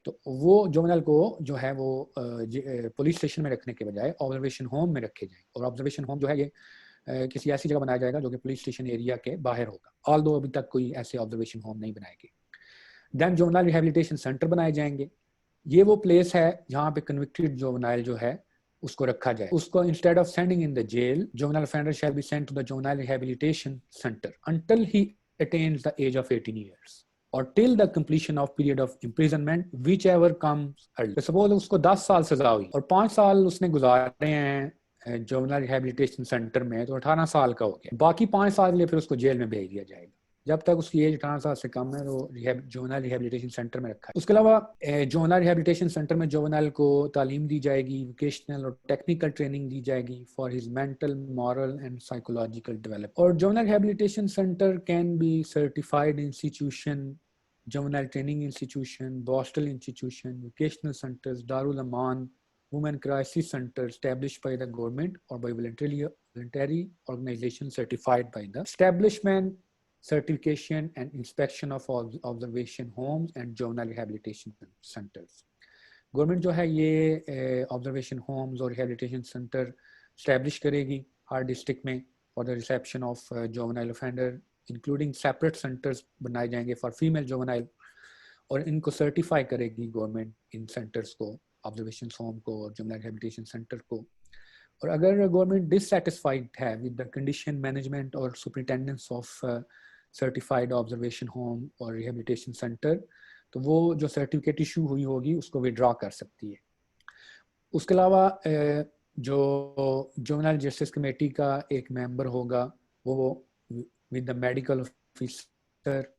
S3: तो वो जुवेनाइल को जो है वो पुलिस स्टेशन में रखने के बजाय ऑब्जर्वेशन होम में रखे जाएंगे। और ऑब्जर्वेशन होम जो है ये किसी ऐसी जगह बनाया जाएगा जो कि पुलिस स्टेशन एरिया के बाहर होगा, ऑल्दो अभी तक कोई ऐसे ऑब्जर्वेशन होम नहीं बनाए गए। देन जुवेनाइल रिहेबिलिटेशन सेंटर बनाए जाएंगे। ये वो प्लेस है जहाँ पे कन्विक्टेड जुवेनाइल जो है उसको रखा जाए। उसको instead of sending in the jail, juvenile offender shall be sent to the juvenile rehabilitation centre until he attains the age of 18 years or till the completion of period of imprisonment whichever comes early। Suppose उसको 10 साल सजा हुई और 5 साल उसने गुजारे हैं juvenile rehabilitation centre में, तो 18 साल का हो गया। बाकी 5 साल के लिए फिर उसको जेल में भेज दिया जाएगा। जब तक उसकी एज 18 साल से कम है तो जुवेनाइल रिहेबिलिटेशन सेंटर में रखा है। उसके अलावा जुवेनाइल रिहेबिलिटेशन सेंटर में जुवेनाइल को तालीम दी जाएगी, वोकेशनल और टेक्निकल ट्रेनिंग दी जाएगी for his mental, moral and psychological development. और juvenile rehabilitation centre can be certified institution, juvenile training institution, borstal institution, vocational centres, दारुल अमान, women crisis centre established by the government or by voluntary organization certified by the establishment, certification and inspection of observation homes and juvenile rehabilitation centers। Government जो है ये observation Holmes और rehabilitation centre establish करेगी हर district में for the reception of juvenile offender, including separate centres बनाए जाएंगे for female juvenile, और इनको सर्टिफाई करेगी गवर्नमेंट इन सेंटर्स को, ऑब्जर्वेशन होम को और जुवेनाइल रिहेबिलिटेशन सेंटर को। और अगर गवर्नमेंट डिससैटिस्फाइड है विद द कंडीशन, मैनेजमेंट और superintendence of certified observation home और रिहेबिलिटेशन सेंटर, तो वो जो सर्टिफिकेट इशू हुई होगी उसको विड्रॉ कर सकती है। उसके अलावा जो जुवेनाइल जस्टिस कमेटी का एक मेंबर होगा वो with the medical officer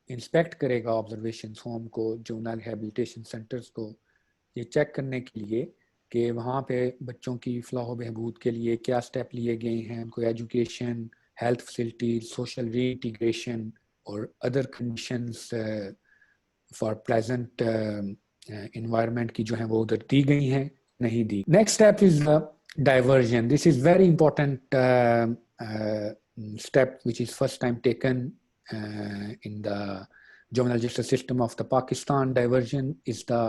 S3: inspect करेगा ऑब्जर्वेशन होम को, जुवेनाइल रिहेबिलिटेशन सेंटर्स को, ये चेक करने के लिए कि वहाँ पे बच्चों की फलाह बहबूद के लिए क्या स्टेप लिए गए हैं, उनको education, health facilities, social reintegration और other conditions for pleasant environment की जो है वो उधर दी गई हैं, नहीं दी। Next step is diversion। This is very important step which is first time taken in the juvenile justice system of the Pakistan. Diversion is the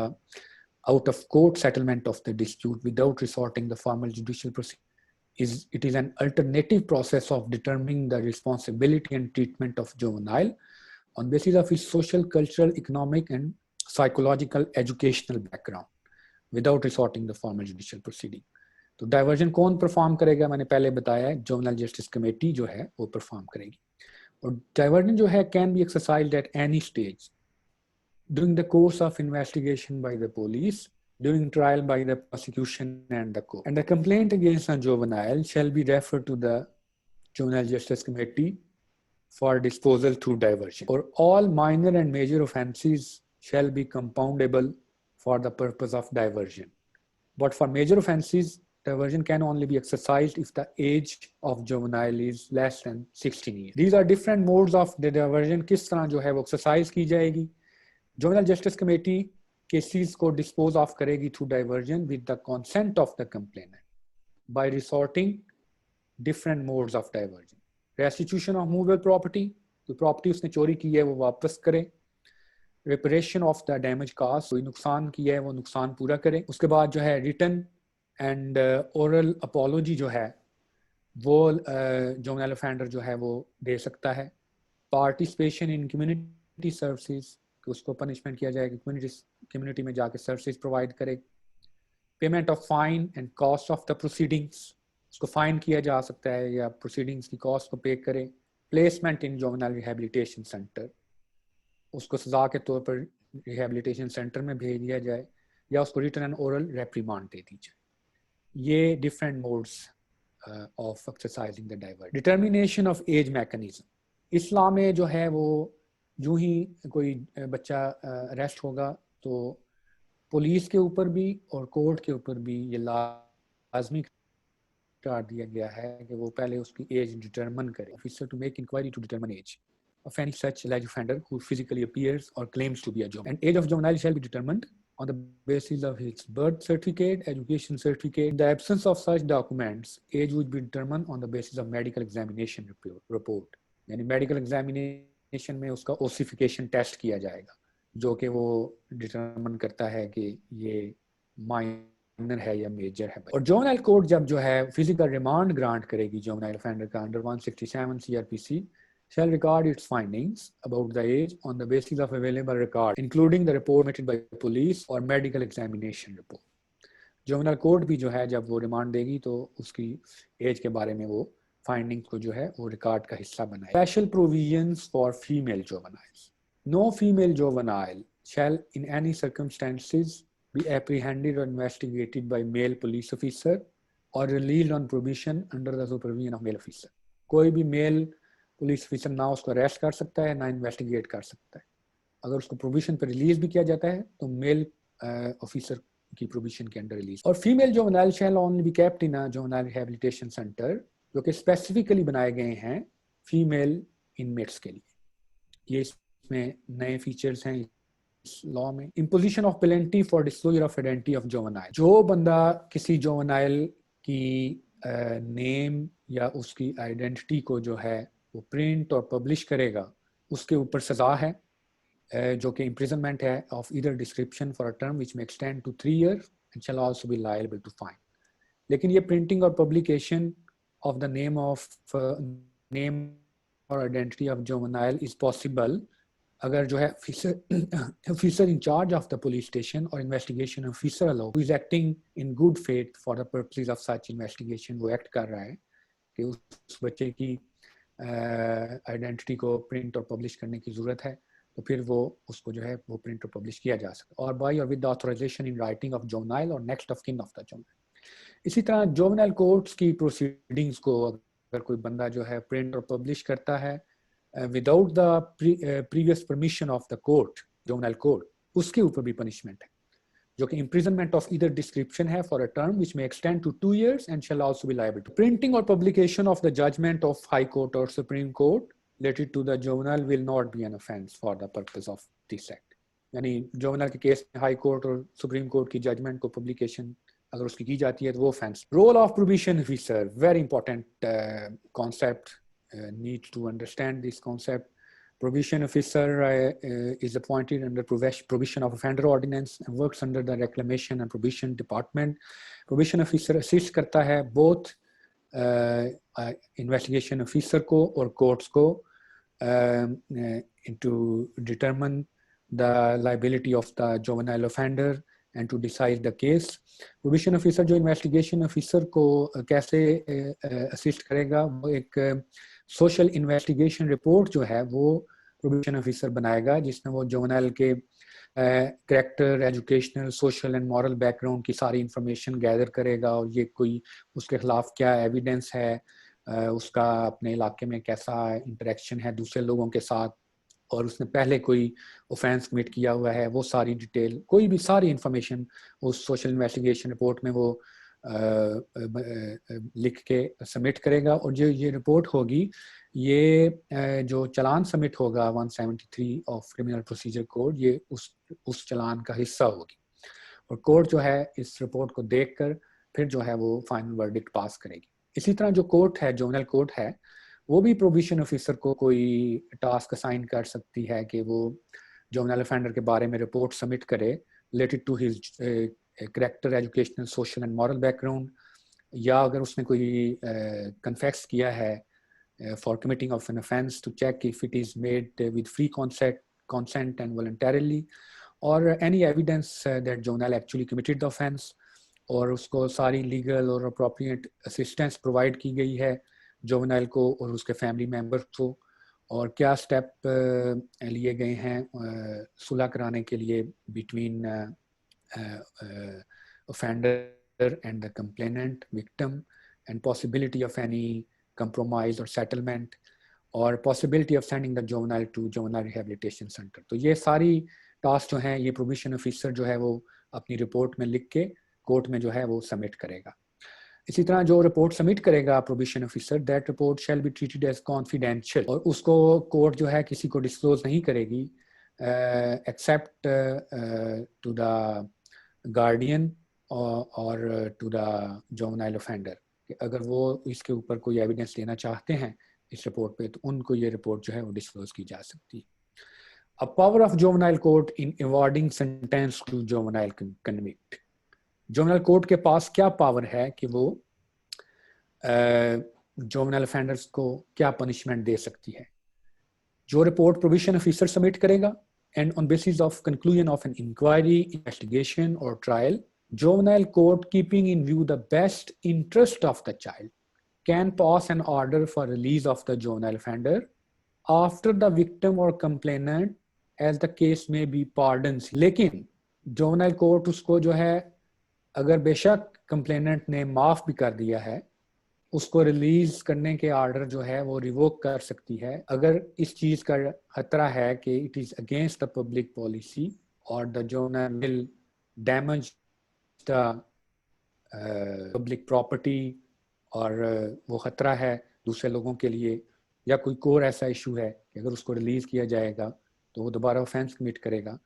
S3: out of court settlement of the dispute without resorting the formal judicial proceeding. It is an alternative process of determining the responsibility and treatment of juvenile on basis of his social, cultural, economic and psychological educational background without resorting the formal judicial proceeding। तो diversion कौन perform करेगा, मैंने पहले बताया है juvenile justice committee जो है वो परफॉर्म करेगी। और डाइवर्जन जो है can be exercised at any stage during the course of investigation by the police, during trial by the prosecution and the court, and the complaint against a juvenile shall be referred to the juvenile justice committee for disposal through diversion. Or all minor and major offences shall be compoundable for the purpose of diversion. But for major offences, diversion can only be exercised if the age of juvenile is less than 16 years. These are different modes of the diversion. किस तरह जो है वो exercise की जाएगी. Juvenile Justice Committee cases को dispose of करेगी through diversion with the consent of the complainant by resorting different modes of diversion. Restitution of movable property, तो property उसने चोरी की है वो वापस करे. Reparation of the damage caused, कोई नुकसान किया है वो नुकसान पूरा करे. उसके बाद जो है written and oral apology जो है वो juvenile offender जो है वो दे सकता है. Participation in community services, कि उसको punishment किया जाएगा, community में जाके services provide करे. Payment of fine and cost of the proceedings, उसको फाइन किया जा सकता है या प्रोसीडिंग्स की कॉस्ट को पे करे. प्लेसमेंट इन जुवेनाइल रिहैबिलिटेशन सेंटर, उसको सजा के तौर पर रिहैबिलिटेशन सेंटर में भेज दिया जाए या उसको रिटन एंड ओरल रेप्रिमांड दे दी जाए. ये different modes of exercising the diversion. Determination of age mechanism, इस्लाम में जो है वो यूं ही कोई बच्चा अरेस्ट होगा तो पुलिस के ऊपर भी और कोर्ट के ऊपर भी ये लाजमी करार दिया गया है कि वो पहले उसकी एज डिटरमिन करे. Officer to make inquiry to determine age of any such alleged offender who physically appears or claims to be a juvenile. And age of juvenile shall be determined on the basis of his birth certificate, education certificate. In the absence of such documents, age would be determined on the basis of medical examination report. यानी medical examination में उसका ossification test किया जाएगा जो कि वो determine करता है कि ये माइनर है या मेजर है. और जुवेनाइल कोर्ट जब जो है फिजिकल रिमांड ग्रांट करेगी जुवेनाइल ऑफेंडर का under 167 CRPC shall record its findings about the age on the basis of available record, including the report submitted by police or medical examination report. Juvenile court भी जो है जब वो remand देगी तो उसकी एज के बारे में वो फाइंडिंग्स को जो है वो रिकॉर्ड का हिस्सा बनाए. Special provisions for female juveniles. No female juvenile shall in any circumstances be apprehended or investigated by male police officer or released on probation under the supervision of male officer. कोई भी mail police officer ना उसको arrest कर सकता है ना investigate कर सकता है. अगर उसको प्रोविजन पर रिलीज भी किया जाता है तो मेल ऑफिसर की प्रोविजन के अंडर रिलीज. और female juvenile shall only be kept in a juvenile rehabilitation centre जो कि स्पेसिफिकली बनाए गए हैं फीमेल इनमेट्स के लिए. ये इसमें नए फीचर्स हैं इस लॉ में. Imposition of penalty for disclosure of identity of juvenile. जो बंदा किसी जुवेनाइल की नेम या उसकी आइडेंटिटी को जो है वो प्रिंट और पब्लिश करेगा उसके ऊपर सजा है जो कि इम्प्रिजनमेंट है of either description for a term which may extend to 3 years and shall also be liable to fine. लेकिन ये प्रिंटिंग और पब्लिकेशन ऑफ द नेम और identity of juvenile is possible अगर जो है officer in charge of the police station और investigation officer अलो who is acting in good faith for the purposes of such investigation वो act कर रहा है कि उस बच्चे की आइडेंटिटी को प्रिंट और पब्लिश करने की ज़रूरत है तो फिर वो उसको जो है वो प्रिंट और पब्लिश किया जा सकता है. और बाय और with authorization in writing of juvenile और next of kin of the juvenile. इसी तरह जुवेनाइल कोर्ट्स की प्रोसीडिंग्स को अगर कोई बंदा जो है प्रिंट और पब्लिश करता है without the previous permission of the court juvenile court उसके ऊपर भी पनिशमेंट है जो कि imprisonment of either description है for a term which may extend to 2 years and shall also be liable to. Printing or publication of the judgment of High Court or Supreme Court related to the juvenile will not be an offence for the purpose of this act. यानी juvenile के case में High Court और Supreme Court की judgment को publication अगर उसकी की जाती है तो वो offence. Role of probation officer, very important concept. Need to understand this concept. Probation officer is appointed under provision of offender ordinance and works under the reclamation and probation department. Probation officer assist करता है both investigation officer को और courts को to determine the liability of the juvenile offender and to decide the case. Probation officer जो investigation officer को कैसे assist करेगा वो एक सोशल इन्वेस्टिगेशन रिपोर्ट जो है वो प्रोबेशन ऑफिसर बनाएगा जिसमें वो जुवेनाइल के character educational social and moral background की सारी इंफॉर्मेशन गैदर करेगा और ये कोई उसके खिलाफ क्या एविडेंस है उसका अपने इलाके में कैसा इंटरेक्शन है दूसरे लोगों के साथ, और उसने पहले कोई ऑफेंस कमिट किया हुआ है, वो सारी डिटेल, कोई भी सारी इंफॉर्मेशन उस सोशल इन्वेस्टिगेशन रिपोर्ट में वो लिख के सबमिट करेगा। और जो ये रिपोर्ट होगी, ये जो चालान सबमिट होगा 173 ऑफ क्रिमिनल प्रोसीजर कोड, ये उस चालान का हिस्सा होगी। और कोर्ट जो है इस रिपोर्ट को देखकर फिर जो है वो फाइनल वर्डिक्ट पास करेगी। इसी तरह जो कोर्ट है, जुवेनाइल कोर्ट है, वो भी प्रोबेशन ऑफिसर को कोई टास्क असाइन कर सकती है कि वो जुवेनाइल ऑफेंडर के बारे में रिपोर्ट सबमिट करे related to his character, educational, social and moral background, या अगर उसने कोई कन्फेस किया है for committing of an offence, to check if it is made with free consent and voluntarily, or any evidence that juvenile actually committed the offence, और उसको सारी legal और अप्रोप्रिएट असिस्टेंस प्रोवाइड की गई है जुवेनाइल को और उसके फैमिली मेम्बर्स को, और क्या स्टेप लिए गए हैं सुलह कराने के लिए between offender and the complainant, victim, and possibility of any compromise or settlement, or possibility of sending the juvenile to juvenile rehabilitation center. तो ये सारी टास्क जो हैं ये प्रोबेशन ऑफिसर जो है वो अपनी रिपोर्ट में लिख के कोर्ट में जो है वो सबमिट करेगा। इसी तरह जो रिपोर्ट सबमिट करेगा probation officer, that report shall be treated as confidential, और उसको कोर्ट जो है किसी को डिस्क्लोज नहीं करेगी एक्सेप्ट टू द गार्डियन और टू द जुवेनाइल ऑफेंडर। अगर वो इसके ऊपर कोई एविडेंस लेना चाहते हैं इस रिपोर्ट पे, तो उनको ये रिपोर्ट जो है वो डिस्क्लोज की जा सकती है। A power of juvenile court in awarding sentence to juvenile convict. Juvenile court के पास क्या पावर है कि वो जुवेनाइल ऑफेंडर्स को क्या पनिशमेंट दे सकती है। जो रिपोर्ट प्रोबेशन ऑफिसर सबमिट करेगा, and on basis of conclusion of an inquiry, investigation or trial, juvenile court, keeping in view the best interest of the child, can pass an order for release of the juvenile offender after the victim or complainant, as the case may be, pardons. लेकिन juvenile court उसको जो है अगर बेशक complainant ने माफ भी कर दिया है, उसको रिलीज करने के आर्डर जो है वो रिवोक कर सकती है अगर इस चीज का खतरा है कि it is against the public policy और the juvenile will damage the public property, और वो खतरा है दूसरे लोगों के लिए, या कोई और ऐसा इशू है कि अगर उसको रिलीज किया जाएगा तो वो दोबारा ऑफेंस कमिट करेगा।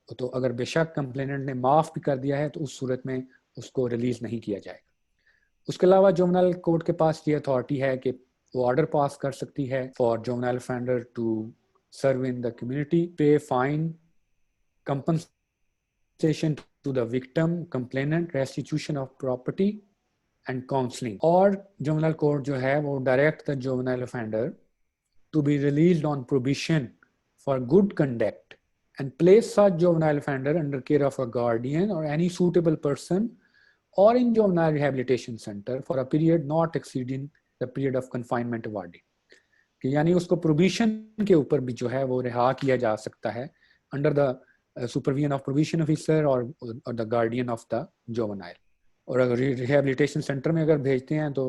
S3: तो अगर बेशक कंप्लेनेंट ने माफ भी कर दिया है तो उस सूरत में उसको रिलीज नहीं किया जाएगा। उसके अलावा जुवेनाइल कोर्ट के पास ये अथॉरिटी है कि वो ऑर्डर पास कर सकती है for juvenile offender to serve in the community, pay fine, compensation to the victim, complainant, restitution of property and counselling. और जुवेनाइल कोर्ट जो है वो direct the juvenile offender to be released on provision for good conduct and place such juvenile offender under care of a guardian or any suitable person or in juvenile rehabilitation center for a period not exceeding the period of confinement awarded. कि यानी उसको provision के ऊपर भी जो है वो रिहा किया जा सकता है under the supervision of provision officer और the guardian of the juvenile. और अगर रिहेबिलिटेशन सेंटर में अगर भेजते हैं तो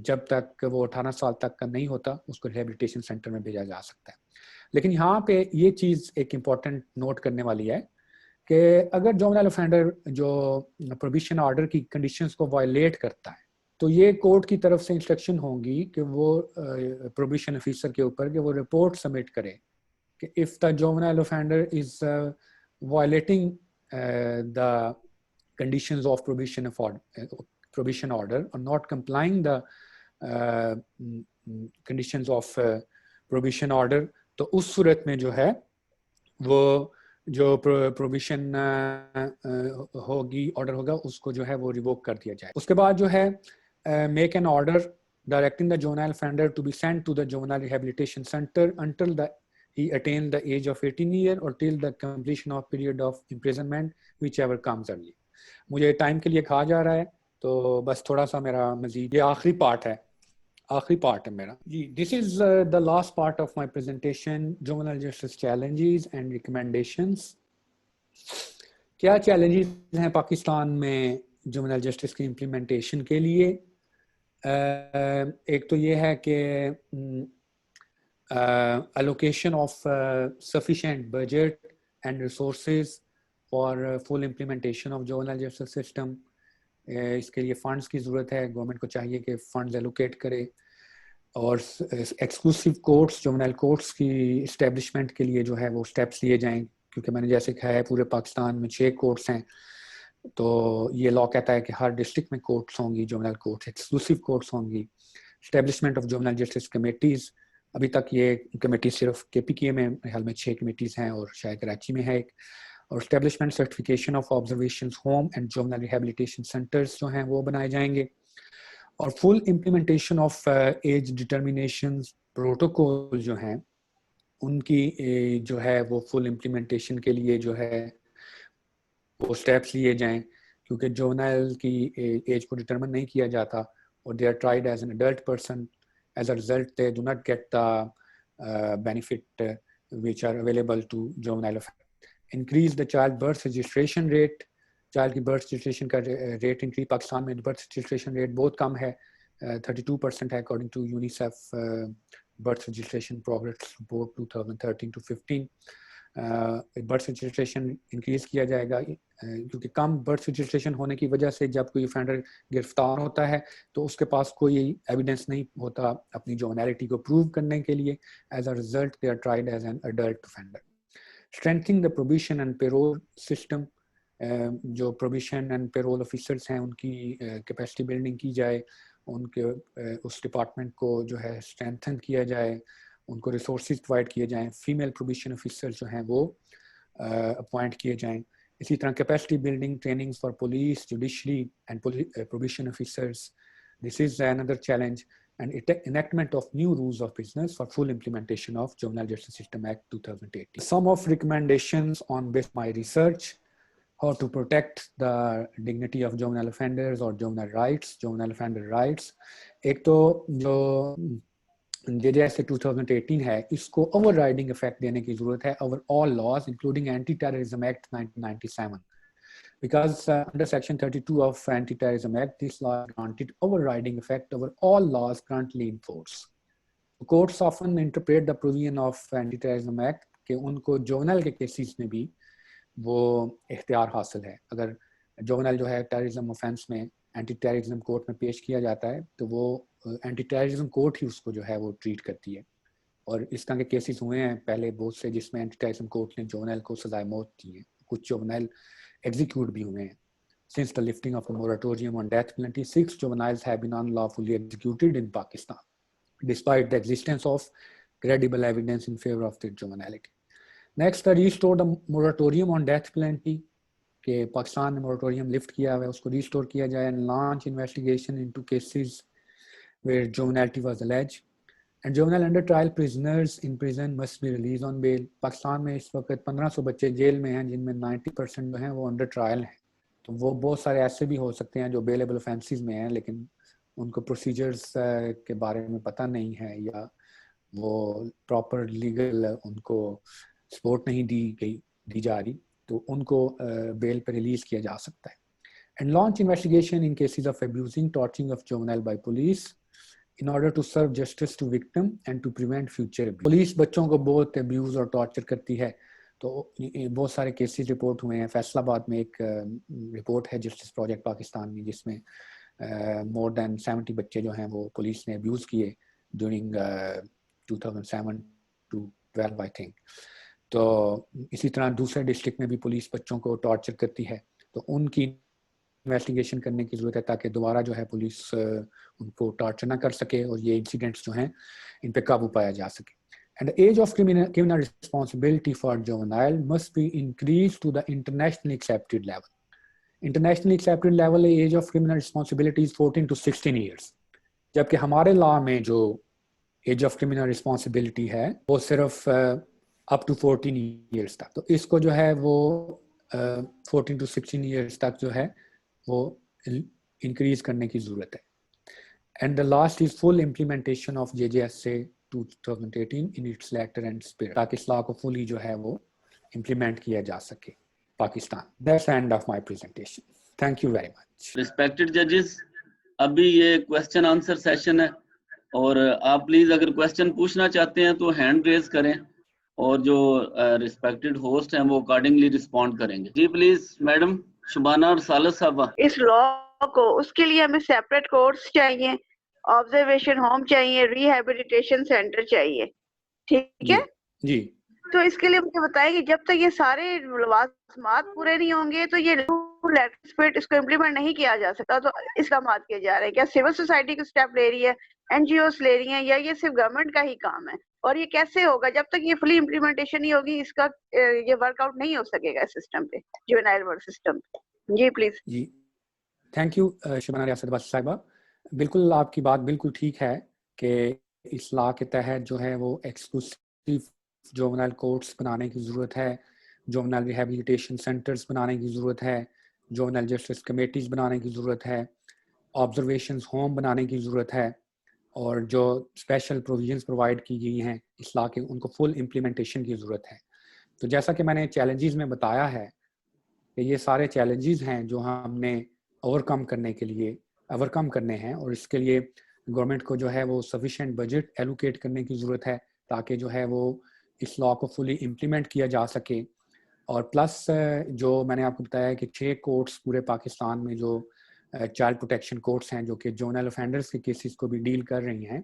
S3: जब तक वो 18 साल तक का नहीं होता उसको रिहेबिलिटेशन सेंटर में भेजा जा सकता है। लेकिन यहाँ पे ये चीज़ एक इम्पॉर्टेंट नोट करने वाली है कि अगर जुवेनाइल ऑफेंडर जो प्रोविजन ऑर्डर की कंडीशंस को वायलेट करता है तो ये कोर्ट की तरफ से इंस्ट्रक्शन होंगी कि वो प्रोविजन ऑफिसर के ऊपर कि वो रिपोर्ट सबमिट करे कि if the juvenile offender is violating the conditions of provision order और not complying the conditions of provision order, तो उस सूरत में जो है वो जो प्रोविजन होगी, ऑर्डर होगा, उसको जो है वो रिवोक कर दिया जाए। उसके बाद जो है make an order directing the juvenile offender to be sent to the juvenile rehabilitation centre until he attained the age of 18 year or till the completion of period of imprisonment whichever comes early. मुझे time के लिए कहा जा रहा है तो बस थोड़ा सा मेरा मजीद, ये आखिरी पार्ट है मेरा जी। This is the last part of my presentation, juvenile justice challenges and recommendations. क्या चैलेंजेस हैं पाकिस्तान में जुवेनाइल जस्टिस की इम्प्लीमेंटेशन के लिए? एक तो ये है कि allocation of sufficient budget and resources for full implementation of juvenile justice system. इसके लिए फंड्स की ज़रूरत है, गवर्नमेंट को चाहिए कि फंड्स एलोकेट करे, और एक्सक्लूसिव कोर्ट्स, जुवेनाइल कोर्ट्स की इस्टेब्लिशमेंट के लिए जो है वो स्टेप्स लिए जाएं, क्योंकि मैंने जैसे कहा है पूरे पाकिस्तान में 6 कोर्ट्स हैं, तो ये लॉ कहता है कि हर डिस्ट्रिक्ट में कोर्ट्स होंगी, जुवेनाइल कोर्ट्स, एक्सक्लूसिव कोर्ट्स होंगी। Establishment of juvenile justice committees, अभी तक ये कमेटी सिर्फ KPKA में मेरे ख्याल में 6 कमेटीज़ हैं और शायद कराची में है एक, और establishment certification of observation home and juvenile rehabilitation centres जो हैं वो बनाए जाएंगे, और full implementation of age determination protocol जो हैं उनकी जो है वो फुल इम्प्लीमेंटेशन के लिए जो है वो स्टेप्स लिए जाएं, क्योंकि जुवेनाइल की एज को डिटरमिन नहीं किया जाता और they are tried as an adult person, as a result they do not get the benefit which are available to juvenile offenders. Increase the child birth registration rate, child की birth registration का rate increase, Pakistan में birth registration rate बहुत कम है, 32% है according to UNICEF birth registration progress report 2013 to 15. Birth registration increase किया जाएगा, क्योंकि कम birth registration होने की वजह से जब कोई ऑफेंडर गिरफ्तार होता है तो उसके पास कोई एविडेंस नहीं होता अपनी जुवेनाइलिटी को प्रूव करने के लिए, as a result they are tried as an adult offender. Strengthening the provision and parole system, जो प्रोविजन एंड पेरोल ऑफिसर्स हैं उनकी कैपेसिटी बिल्डिंग की जाए, उनके उस डिपार्टमेंट को जो है स्ट्रेंथन किया जाए, उनको रिसोर्सेज प्रोवाइड किए जाएं, फीमेल प्रोविजन ऑफिसर जो हैं वो अपॉइंट किए जाएं. इसी तरह capacity building trainings for police, judiciary and provision officers, this is another challenge, and enactment of new rules of business for full implementation of Juvenile Justice System Act 2018. Some of recommendations on based my research, how to protect the dignity of juvenile offenders or juvenile rights, juvenile offender rights. एक तो जो JJS 2018 है, इसको overriding effect देने की जरूरत है overall laws including anti terrorism act 1997, because under section 32 of anti-terrorism act this law granted overriding effect over all laws currently in force. Courts often interpret the provision of anti-terrorism act कि उनको juvenile के cases में भी वो इख्तियार हासिल है. अगर जुवेनाइल जो है टेररिज्म ऑफेंस में एंटी टेररिज्म कोर्ट में पेश किया जाता है तो वो एंटी टेररिज्म कोर्ट ही उसको जो है वो ट्रीट करती है, और इस तरह के केसेस हुए हैं पहले बहुत से जिसमें एंटी टेररिज्म कोर्ट ने जुवेनाइल को सजाए मौत दी है, कुछ जुवेनाइल एग्जीक्यूट भी हुए हैं. Since the lifting of the moratorium on death penalty, 6 juveniles have been unlawfully executed in Pakistan, despite the existence of credible evidence in favor of their juvenility. Next, restore the moratorium on death penalty. कि पाकिस्तान ने moratorium lift किया हुआ है, उसको restore किया जाए, and launch investigation into cases where juvenility was alleged. And juvenile under trial prisoners in prison must be released on bail. Pakistan में इस वक्त 1500 बच्चे जेल में हैं जिनमें 90% जो हैं वो अंडर ट्रायल हैं. तो वो बहुत सारे ऐसे भी हो सकते हैं जो बेलेबल ऑफेंसेस में हैं लेकिन उनको प्रोसीजर्स के बारे में पता नहीं है या वो प्रॉपर लीगल उनको सपोर्ट नहीं दी जा रही, तो उनको बेल पर रिलीज किया जा सकता है. And launch investigation in cases of abusing torturing of juvenile by police in order to serve justice to victim and to prevent future abuse. Police बच्चों को बहुत अब्यूज और टॉर्चर करती है, तो बहुत सारे केसेस रिपोर्ट हुए हैं. फैसलाबाद में एक रिपोर्ट है जस्टिस प्रोजेक्ट पाकिस्तान में जिसमें मोर देन 70 बच्चे जो हैं वो पुलिस ने अब्यूज किए ड्यूरिंग 2007 to 12 आई थिंक. तो इसी तरह दूसरे डिस्ट्रिक्ट में भी पुलिस बच्चों को टॉर्चर करती है, तो उनकी इन्वेस्टिगेशन करने की ज़रूरत है ताकि दोबारा जो है पुलिस उनको टॉर्चर ना कर सके और ये इंसिडेंट्स जो हैं इन पे काबू पाया जा सके. And the age of criminal responsibility for juvenile must be increase to the internationally accepted level. Internationally accepted level age of criminal responsibility is 14 to 16 years, जबकि हमारे लॉ में जो एज ऑफ क्रिमिनल रिस्पॉन्सिबिलिटी है वो सिर्फ up to 14 years तक. तो इसको जो है वो 14 to 16 ईयर्स तक जो है वो इंक्रीज करने की जरूरत है. And the last is full implementation of JJSA 2018 in its letter and spirit, ताकि इस लॉ को फुली जो है वो इम्प्लीमेंट किया जा सके Pakistan. That's the end of my presentation. Thank you very much.
S4: Respected judges, अभी ये क्वेश्चन आंसर सेशन है और आप प्लीज अगर क्वेश्चन पूछना चाहते हैं तो हैंड रेज करें और जो रिस्पेक्टेड होस्ट हैं वो अकॉर्डिंगली रिस्पॉन्ड करेंगे। जी प्लीज मैडम शुबाना और सालस साहबा।
S5: इस लॉ को, उसके लिए हमें सेपरेट कोर्स चाहिए, ऑब्जर्वेशन होम चाहिए, रिहैबिलिटेशन सेंटर चाहिए, ठीक है
S3: जी।
S5: तो इसके लिए मुझे बताएं कि जब तक ये सारे लवाजमात पूरे नहीं होंगे तो ये लेट इसको इम्प्लीमेंट नहीं किया जा सकता। तो इसका मात किए जा रहे हैं, क्या सिविल सोसाइटी को स्टेप ले रही है, एनजीओस ले रही हैं, या ये सिर्फ गवर्नमेंट का ही काम है? और ये कैसे होगा जब तक ये फुली इम्प्लीमेंटेशन नहीं होगी, इसका ये वर्कआउट नहीं हो सकेगा सिस्टम पे, जुवेनाइल वर्क सिस्टम। जी प्लीज।
S3: जी थैंक यू शबाना रियासत बासी साहिबा। बिल्कुल आपकी बात बिल्कुल ठीक है कि इस लॉ के तहत जो है वो एक्सक्लूसिव जुवेनाइल कोर्ट्स बनाने की ज़रूरत है, जुवेनाइल रिहैबिलिटेशन सेंटर्स बनाने की ज़रूरत है, जुवेनाइल जस्टिस कमेटीज़ बनाने की ज़रूरत है, ऑब्जर्वेशंस होम बनाने की ज़रूरत है, और जो स्पेशल प्रोविजंस प्रोवाइड की गई हैं इस लॉ के, उनको फुल इम्प्लीमेंटेशन की ज़रूरत है। तो जैसा कि मैंने चैलेंजेस में बताया है कि ये सारे चैलेंजेस हैं जो हमने ओवरकम करने हैं, और इसके लिए गवर्नमेंट को जो है वो सफिशिएंट बजट एलोकेट करने की ज़रूरत है ताकि जो है वो इस लॉ को फुली इम्प्लीमेंट किया जा सके। और प्लस जो मैंने आपको बताया कि 6 कोर्ट्स पूरे पाकिस्तान में जो चाइल्ड प्रोटेक्शन कोर्ट्स हैं जो कि जुवेनाइल ऑफेंडर्स के केसेस को भी डील कर रही हैं,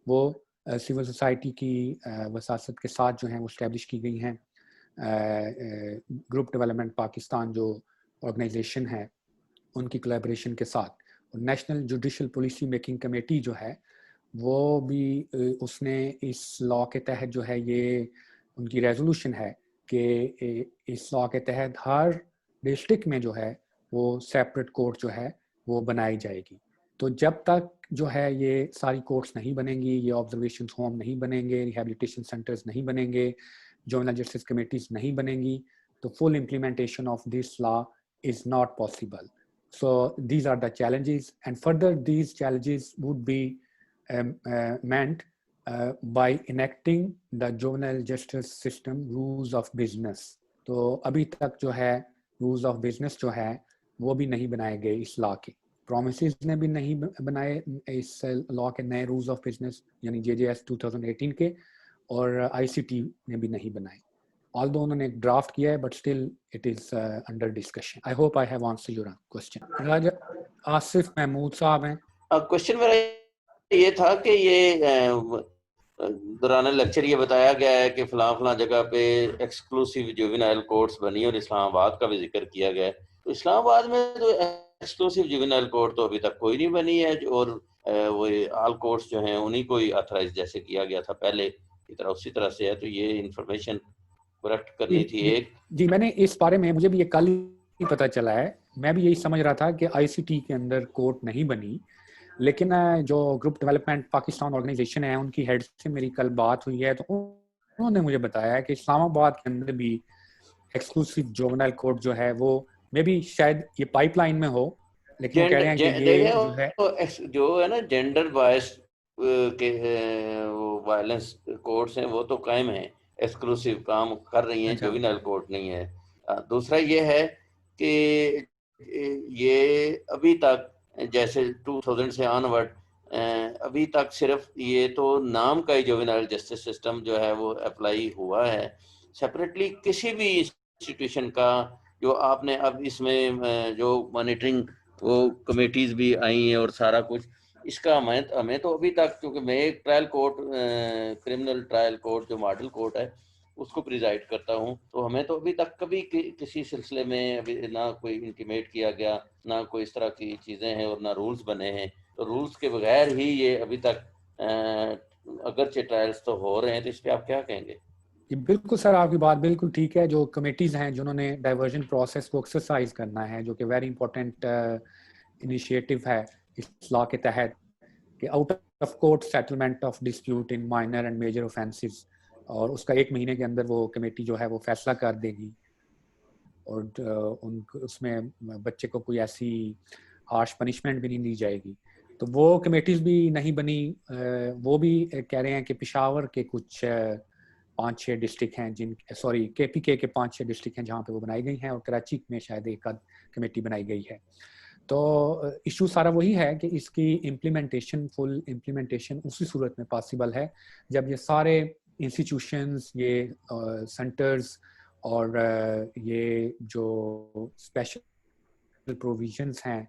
S3: वो सिविल सोसाइटी की वसासत के साथ जो हैं वो इस्टेब्लिश की गई हैं। ग्रुप डेवलपमेंट पाकिस्तान जो ऑर्गेनाइजेशन है उनकी कोलैबोरेशन के साथ, और national judicial policy making committee जो है वो भी उसने इस लॉ के तहत जो है ये उनकी रेजोल्यूशन है कि इस लॉ के तहत हर डिस्ट्रिक्ट में जो है वो सेपरेट कोर्ट जो है वो बनाई जाएगी। तो जब तक जो है ये सारी कोर्ट्स नहीं बनेंगी, ये ऑब्जर्वेशन होम नहीं बनेंगे, रिहैबिलिटेशन सेंटर्स नहीं बनेंगे, जुवेनाइल जस्टिस कमेटीज नहीं बनेंगी, तो full implementation of this law is not possible. So these are the challenges, and further these challenges would be meant by enacting the juvenile justice system rules of business. तो अभी तक जो है rules of business जो है वो भी नहीं बनाए गए इस लॉ के, प्रोमिसेस ने भी नहीं बनाए इस लॉ के नए रूल्स ऑफ बिजनेस यानी JJS 2018 के, और ICT ने भी नहीं बनाए। Although उन्होंने एक ड्राफ्ट किया है, but still it is under discussion. I hope I have answered your question. राजा आसिफ महमूद साहब हैं।
S6: क्वेश्चन मेरा ये था कि ये दौरान लेक्चर ये बताया गया है कि फलां जगह पे एक्सक्लूसिव जुवेनाइल कोर्ट्स बनी और इस्लामाबाद का भी जिक्र किया गया है। तो इस्लामाबाद में तो एक्सक्लूसिव जुवेनाइल कोर्ट तो अभी तक कोई नहीं बनी है, और वो ऑल कोर्ट्स जो हैं उन्हीं को ही ऑथराइज जैसे किया गया था पहले की तरह उसी तरह से है। तो ये इंफॉर्मेशन करेक्ट करनी थी एक। जी
S3: मैंने इस बारे में, मुझे भी ये कल ही पता चला है, मैं भी यही समझ रहा था कि ICT के अंदर कोर्ट नहीं बनी, लेकिन जो ग्रुप डेवलपमेंट पाकिस्तान ऑर्गेनाइजेशन है उनकी हेड से मेरी कल बात हुई है, तो उन्होंने मुझे बताया कि इस्लामाबाद के अंदर भी एक्सक्लूसिव जुवेनाइल कोर्ट जो है वो मे बी शायद ये पाइपलाइन में हो, लेकिन वो कह रहे हैं कि ये
S6: जो है ना जेंडर बायस के वायलेंस कोर्ट्स हैं वो तो कायम है, एक्सक्लूसिव काम कर रही हैं, जुवेनाइल कोर्ट नहीं है। दूसरा ये है कि ये अभी तक जैसे 2000 से ऑनवर्ड अभी तक सिर्फ ये तो नाम का ही जुवेनाइल जस्टिस सिस्टम जो है वो अप्लाई हुआ है। सेपरेटली किसी भी इंस्टीट्यूशन का जो आपने अब इसमें जो मॉनिटरिंग वो कमेटीज भी आई हैं और सारा कुछ, इसका हमें तो अभी तक, क्योंकि मैं एक trial court criminal trial court जो मॉडल कोर्ट है उसको प्रिजाइड करता हूं, तो हमें तो अभी तक कभी किसी सिलसिले में अभी ना कोई इंटीमेट किया गया, ना कोई इस तरह की चीज़ें हैं और ना रूल्स बने हैं। तो रूल्स के बगैर ही ये अभी तक अगरचे ट्रायल्स तो हो रहे हैं, तो इस पर आप क्या कहेंगे?
S3: बिल्कुल सर, आपकी बात बिल्कुल ठीक है। जो कमेटीज हैं जिन्होंने डाइवर्जन प्रोसेस को एक्सरसाइज करना है, जो कि वेरी इंपॉर्टेंट इनिशिएटिव है इस लॉ के तहत, कि out of court settlement of dispute in minor and major offences, और उसका 1 महीने के अंदर वो कमेटी जो है वो फैसला कर देगी, और उसमें बच्चे को कोई ऐसी हार्श पनिशमेंट भी नहीं दी जाएगी। तो वो कमेटीज भी नहीं बनी। वो भी कह रहे हैं कि पेशावर के कुछ 5-6 डिस्ट्रिक्ट हैं KPK के 5-6 डिस्ट्रिक्ट हैं जहाँ पे वो बनाई गई हैं, और कराची में शायद एक आध कमेटी बनाई गई है। तो इशू सारा वही है कि इसकी इम्प्लीमेंटेशन, फुल इम्प्लीमेंटेशन उसी सूरत में पॉसिबल है जब ये सारे इंस्टीट्यूशंस, ये सेंटर्स और ये जो स्पेशल प्रोविजंस हैं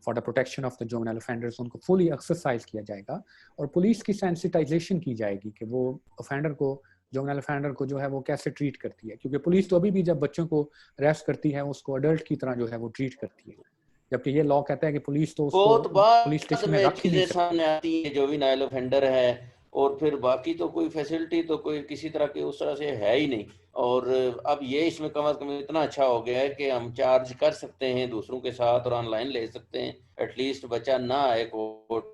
S3: for the protection of the juvenile offenders, उनको फुली एक्सरसाइज किया जाएगा और पुलिस की सेंसिटाइजेशन की जाएगी कि वो ऑफेंडर को, जुवेनाइल ऑफेंडर को जो है वो कैसे ट्रीट करती है, क्योंकि पुलिस तो अभी भी जब बच्चों को अरेस्ट करती है उसको अडल्ट की तरह जो है वो ट्रीट करती है, जबकि ये लॉ कहता है कि पुलिस तो उसको पुलिस स्टेशन में रख ही नहीं सकती।
S6: सामने आती है जुवेनाइल ऑफेंडर है और फिर बाकी तो कोई फैसिलिटी तो कोई किसी तरह की उस तरह से है ही नहीं। और अब ये इसमें कम से कम इतना अच्छा हो गया है कि हम चार्ज कर सकते हैं दूसरों के साथ और ऑनलाइन ले सकते हैं। एटलीस्ट बच्चा ना आए कोर्ट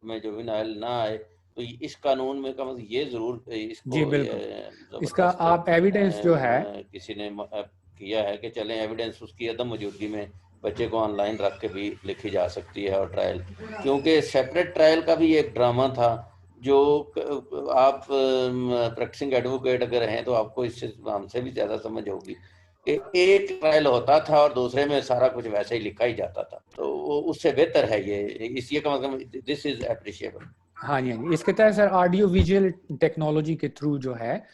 S6: में, जुवेनाइल ना आए, तो इस कानून में कम ये जरूर इसको
S3: जी बिल्कुल, इसका आप एविडेंस जो है
S6: किसी ने किया है कि चलें एविडेंस उसकी अदम मौजूदगी में बच्चे को ऑनलाइन रख के भी लिखी जा सकती है। और ट्रायल, क्योंकि सेपरेट ट्रायल का भी एक ड्रामा था जो आप प्रैक्टिसिंग एडवोकेट अगर हैं तो आपको इससे हमसे भी ज्यादा समझ होगी कि एक ट्रायल होता था और दूसरे में सारा कुछ वैसे ही लिखा ही जाता था, तो उससे बेहतर है ये, इसलिए कम से कम दिस इज एप्रिशिएबल।
S3: हाँ जी, हाँ जी, इसके तहत सर ऑडियो विजुअल टेक्नोलॉजी के थ्रू जो है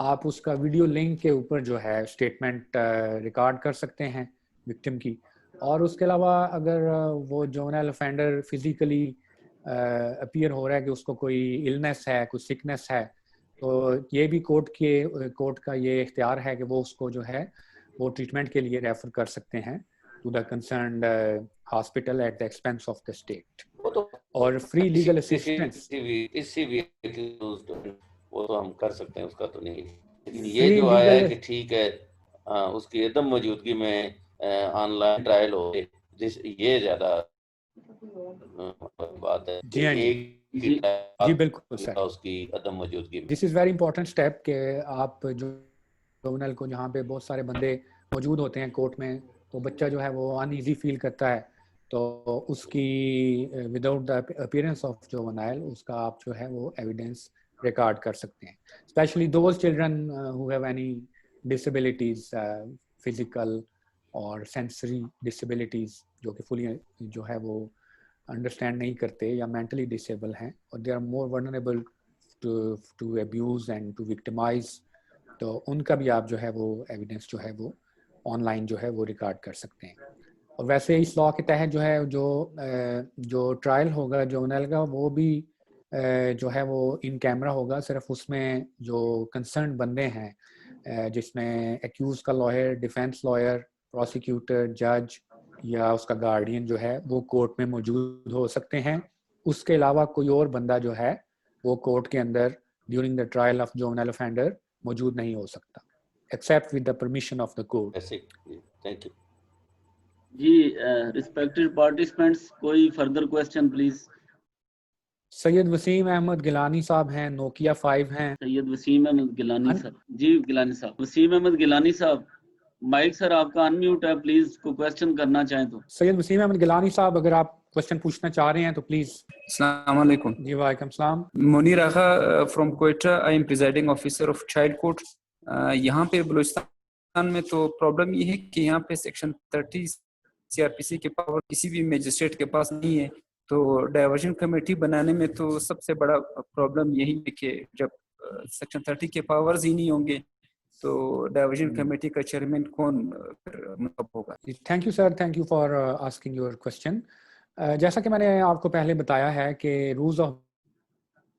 S3: आप उसका वीडियो लिंक के ऊपर जो है स्टेटमेंट रिकॉर्ड कर सकते हैं विक्टिम की, और उसके अलावा अगर वो जुवेनाइल ऑफेंडर फिजिकली अपीयर हो रहा है कि उसको कोई इलनेस है, कोई सिकनेस है, तो ये भी कोर्ट का ये इख्तियार है कि वो उसको जो है वो ट्रीटमेंट के लिए रेफर कर सकते हैं to the concerned hospital at the expense of the state, और फ्री लीगल असिस्टेंस
S6: वो तो हम कर सकते हैं, उसका तो नहीं। लेकिन ये जो आया है कि ठीक है उसकी एकदम मौजूदगी में ऑनलाइन ट्रायल हो, ये ज्यादा बात है।
S3: जी हाँ जी बिल्कुल सर,
S6: उसकी अदम मौजूदगी में
S3: this is very important step कि आप जो जुवेनाइल को, जहाँ पे बहुत सारे बंदे मौजूद होते हैं कोर्ट में, तो बच्चा जो है वो अनईजी फील करता है, तो उसकी without the appearance of juvenile उसका आप जो है वो एविडेंस रिकॉर्ड कर सकते हैं, specially those children who have any disabilities, physical और सेंसरी डिसेबिलिटीज, जो कि फुली जो है वो अंडरस्टैंड नहीं करते या मेंटली डिसेबल हैं, और they are more vulnerable to abuse and to victimise, तो उनका भी आप जो है वो एविडेंस जो है वो ऑनलाइन जो है वो रिकॉर्ड कर सकते हैं। और वैसे इस लॉ के तहत जो है जो ट्रायल होगा जुवेनाइल का, वो भी जो है वो इन कैमरा होगा, सिर्फ उसमें जो कंसर्न बंदे हैं जिसमें एक्यूज का लॉयर, डिफेंस लॉयर, प्रोसिक्यूटर, जज या उसका गार्डियन जो है वो कोर्ट में मौजूद हो सकते हैं। उसके अलावा कोई और बंदा जो है वो कोर्ट के अंदर during the trial of juvenile offender मौजूद नहीं हो सकता, except with the permission of the court.
S6: Thank you
S4: जी। रिस्पेक्टेड पार्टिसिपेंट्स, कोई further question please.
S3: Syed Waseem Ahmed Gilani साहब हैं, नोकिया 5 हैं।
S4: सैयद वसीम अहमद गिलानी साहब, जी गिलानी साहब, वसीम अहमद गिलानी साहब, माइक सर आपका अनम्यूट है, प्लीज को क्वेश्चन करना चाहें तो।
S3: सैयद वसीम अहमद गिलानी साहब, अगर आप क्वेश्चन पूछना चाह रहे हैं तो प्लीज।
S7: अस्सलाम वालेकुम।
S3: जी वालेकुम सलाम।
S7: Munir Agha from Quetta, I am presiding officer of child court. यहाँ पे बलूचिस्तान में तो प्रॉब्लम ये है कि यहाँ पे सेक्शन 30 सीआरपीसी के पावर किसी भी मजिस्ट्रेट के पास नहीं है, तो डाइवर्जन कमेटी बनाने में तो सबसे बड़ा प्रॉब्लम यही है कि जब सेक्शन 30 के पावर्स ही नहीं होंगे तो डाइवर्जन कमेटी का चेयरमैन कौन मतलब होगा।
S3: Thank you sir, thank you for asking your question. जैसा कि मैंने आपको पहले बताया है कि रूल्स ऑफ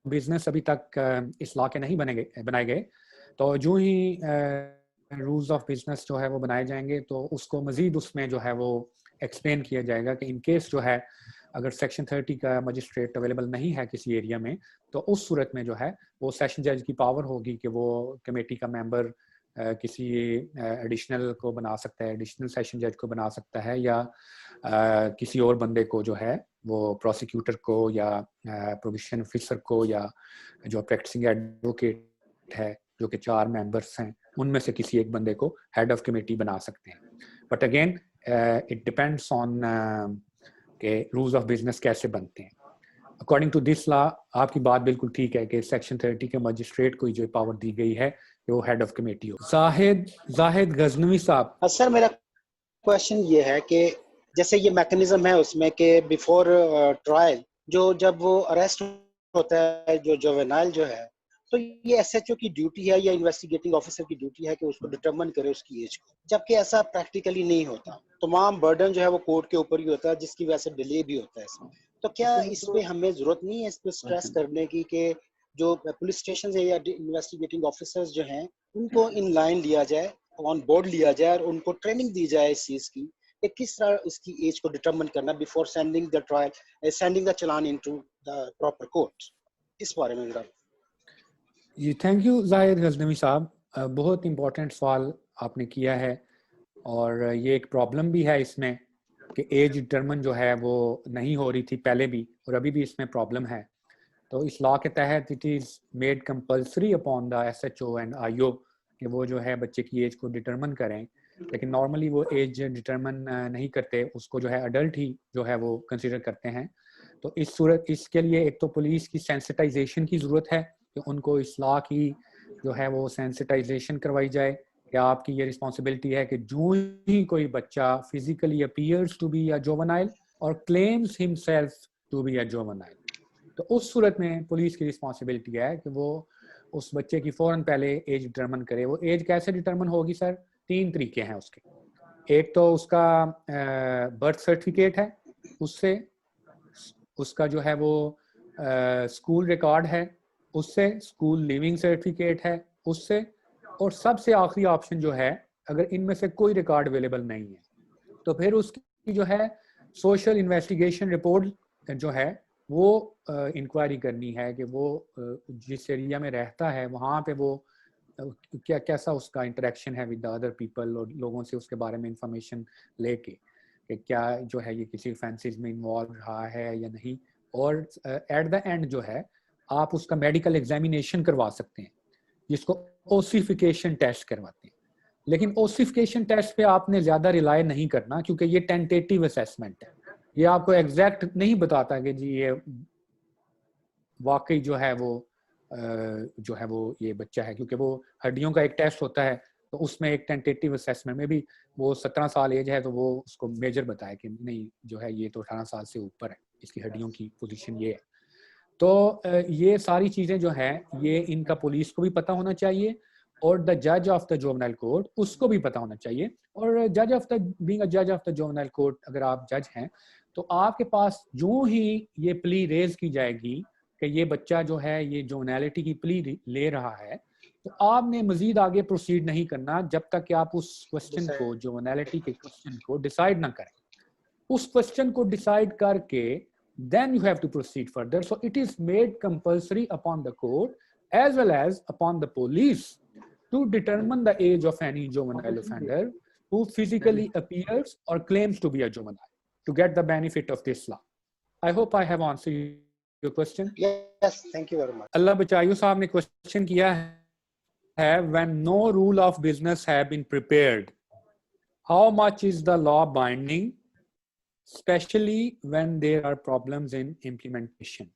S3: बिजनेस अभी तक इस लॉ के नहीं बनाए गए, तो जो ही रूल्स ऑफ बिजनेस जो है वो बनाए जाएंगे तो उसको मजीद उसमें जो है वो एक्सप्लेन किया जाएगा कि इन केस जो है अगर सेक्शन 30 का मजिस्ट्रेट अवेलेबल नहीं है किसी एरिया में, तो उस सूरत में जो है वो सेशन जज की पावर होगी कि वो कमेटी का मेंबर किसी एडिशनल को बना सकता है, एडिशनल सेशन जज को बना सकता है, या किसी और बंदे को जो है वो प्रोसिक्यूटर को या प्रोविजन ऑफिसर को या जो प्रैक्टिसिंग एडवोकेट है जो कि 4 मेंबर्स हैं उनमें से किसी एक बंदे को हेड ऑफ कमेटी बना सकते हैं। But again it depends on के रूल्स ऑफ बिजनेस कैसे बनते हैं। अकॉर्डिंग टू दिस लॉ आपकी बात बिल्कुल ठीक है कि सेक्शन 30 के मजिस्ट्रेट को जो पावर दी गई है वो हेड ऑफ कमेटी हो। जाहिद गजनवी साहब।
S8: सर मेरा क्वेश्चन ये है कि जैसे ये मैकेनिज्म है उसमें कि बिफोर ट्रायल जो जब वो अरेस्ट होता है जो जुवेनाइल जो है, तो ये एसएचओ की ड्यूटी है या इन्वेस्टिगेटिंग ऑफिसर की ड्यूटी है कि उसको डिटरमिन करे उसकी एज को, जबकि ऐसा प्रैक्टिकली नहीं होता। तमाम बर्डन जो है वो कोर्ट के ऊपर ही होता है, जिसकी वजह से डिले भी होता है इसमें। तो क्या इस पे हमें जरूरत नहीं है इस पे स्ट्रेस करने की कि जो पुलिस स्टेशन है या इन्वेस्टिगेटिंग ऑफिसर्स जो हैं उनको इन लाइन लिया जाए, ऑन बोर्ड लिया जाए और उनको ट्रेनिंग दी जाए इस चीज की कि किस तरह इसकी एज को डिटरमिन करना before sending the trial, sending the challan into the proper court. इस बारे में जरा
S3: जी थैंक यू जाहिद गजनवी साहब, बहुत इम्पोर्टेंट सवाल आपने किया है और ये एक प्रॉब्लम भी है इसमें कि एज डिटरमिन जो है वो नहीं हो रही थी पहले भी और अभी भी इसमें प्रॉब्लम है। तो इस लॉ के तहत it is made compulsory upon the SHO and IO कि वो जो है बच्चे की एज को डिटरमिन करें, लेकिन नॉर्मली वो एज डिटरमिन नहीं करते, उसको जो है अडल्ट ही जो है वो कंसिडर करते हैं। तो इस सूरत इसके लिए एक तो पुलिस की सेंसिटाइजेशन की ज़रूरत है कि उनको इस लॉ की जो है वो सेंसिटाइजेशन करवाई जाए कि आपकी ये रिस्पॉन्सिबिलिटी है कि जो ही कोई बच्चा physically appears to be a juvenile और claims himself to be a juvenile, तो उस सूरत में पुलिस की रिस्पॉन्सिबिलिटी है कि वो उस बच्चे की फ़ौरन पहले एज डिटरमिन करे। वो एज कैसे डिटरमिन होगी सर? 3 तरीके हैं उसके। एक तो उसका बर्थ सर्टिफिकेट है, उससे उसका जो है वो स्कूल रिकॉर्ड है, उससे स्कूल लिविंग सर्टिफिकेट है, उससे, और सबसे आखिरी ऑप्शन जो है अगर इनमें से कोई रिकॉर्ड अवेलेबल नहीं है तो फिर उसकी जो है सोशल इन्वेस्टिगेशन रिपोर्ट जो है वो इंक्वायरी करनी है कि वो जिस एरिया में रहता है वहाँ पे वो क्या कैसा उसका इंटरेक्शन है विद अदर पीपल और लोगों से उसके बारे में इंफॉर्मेशन लेके कि क्या जो है ये किसी फैंसीज में इन्वॉल्व रहा है या नहीं। और एट द एंड जो है आप उसका मेडिकल एग्जामिनेशन करवा सकते हैं जिसको ओसिफिकेशन टेस्ट करवाते हैं, लेकिन ओसिफिकेशन टेस्ट पे आपने ज़्यादा रिलाय नहीं करना क्योंकि ये टेंटेटिव असेसमेंट है, ये आपको एग्जैक्ट नहीं बताता कि जी ये वाकई जो है वो ये बच्चा है, क्योंकि वो हड्डियों का एक टेस्ट होता है तो उसमें एक टेंटेटिव असेसमेंट में भी वो 17 साल एज है तो वो उसको मेजर बताए कि नहीं जो है ये तो 18 साल से ऊपर है, इसकी हड्डियों की पोजीशन ये है। तो ये सारी चीज़ें जो हैं ये इनका पुलिस को भी पता होना चाहिए और द जज ऑफ द जुवेनाइल कोर्ट उसको भी पता होना चाहिए। और जज ऑफ द बीइंग अ जज ऑफ द जुवेनाइल कोर्ट, अगर आप जज हैं तो आपके पास जो ही ये प्ली रेज की जाएगी कि ये बच्चा जो है ये जुवेनाइलिटी की प्ली ले रहा है, तो आपने मजीद आगे प्रोसीड नहीं करना जब तक कि आप उस क्वेश्चन को, जुवेनाइलिटी के क्वेश्चन को डिसाइड ना करें। उस क्वेश्चन को डिसाइड करके then you have to proceed further. So it is made compulsory upon the court as well as upon the police to determine the age of any juvenile offender who physically appears or claims to be a juvenile to get the benefit of this law. I hope I have answered your question.
S8: Yes, thank you very much.
S3: Allah Bachayu साहब ने question किया है when no rule of business have been prepared, how much is the law binding, especially when there are problems in implementation?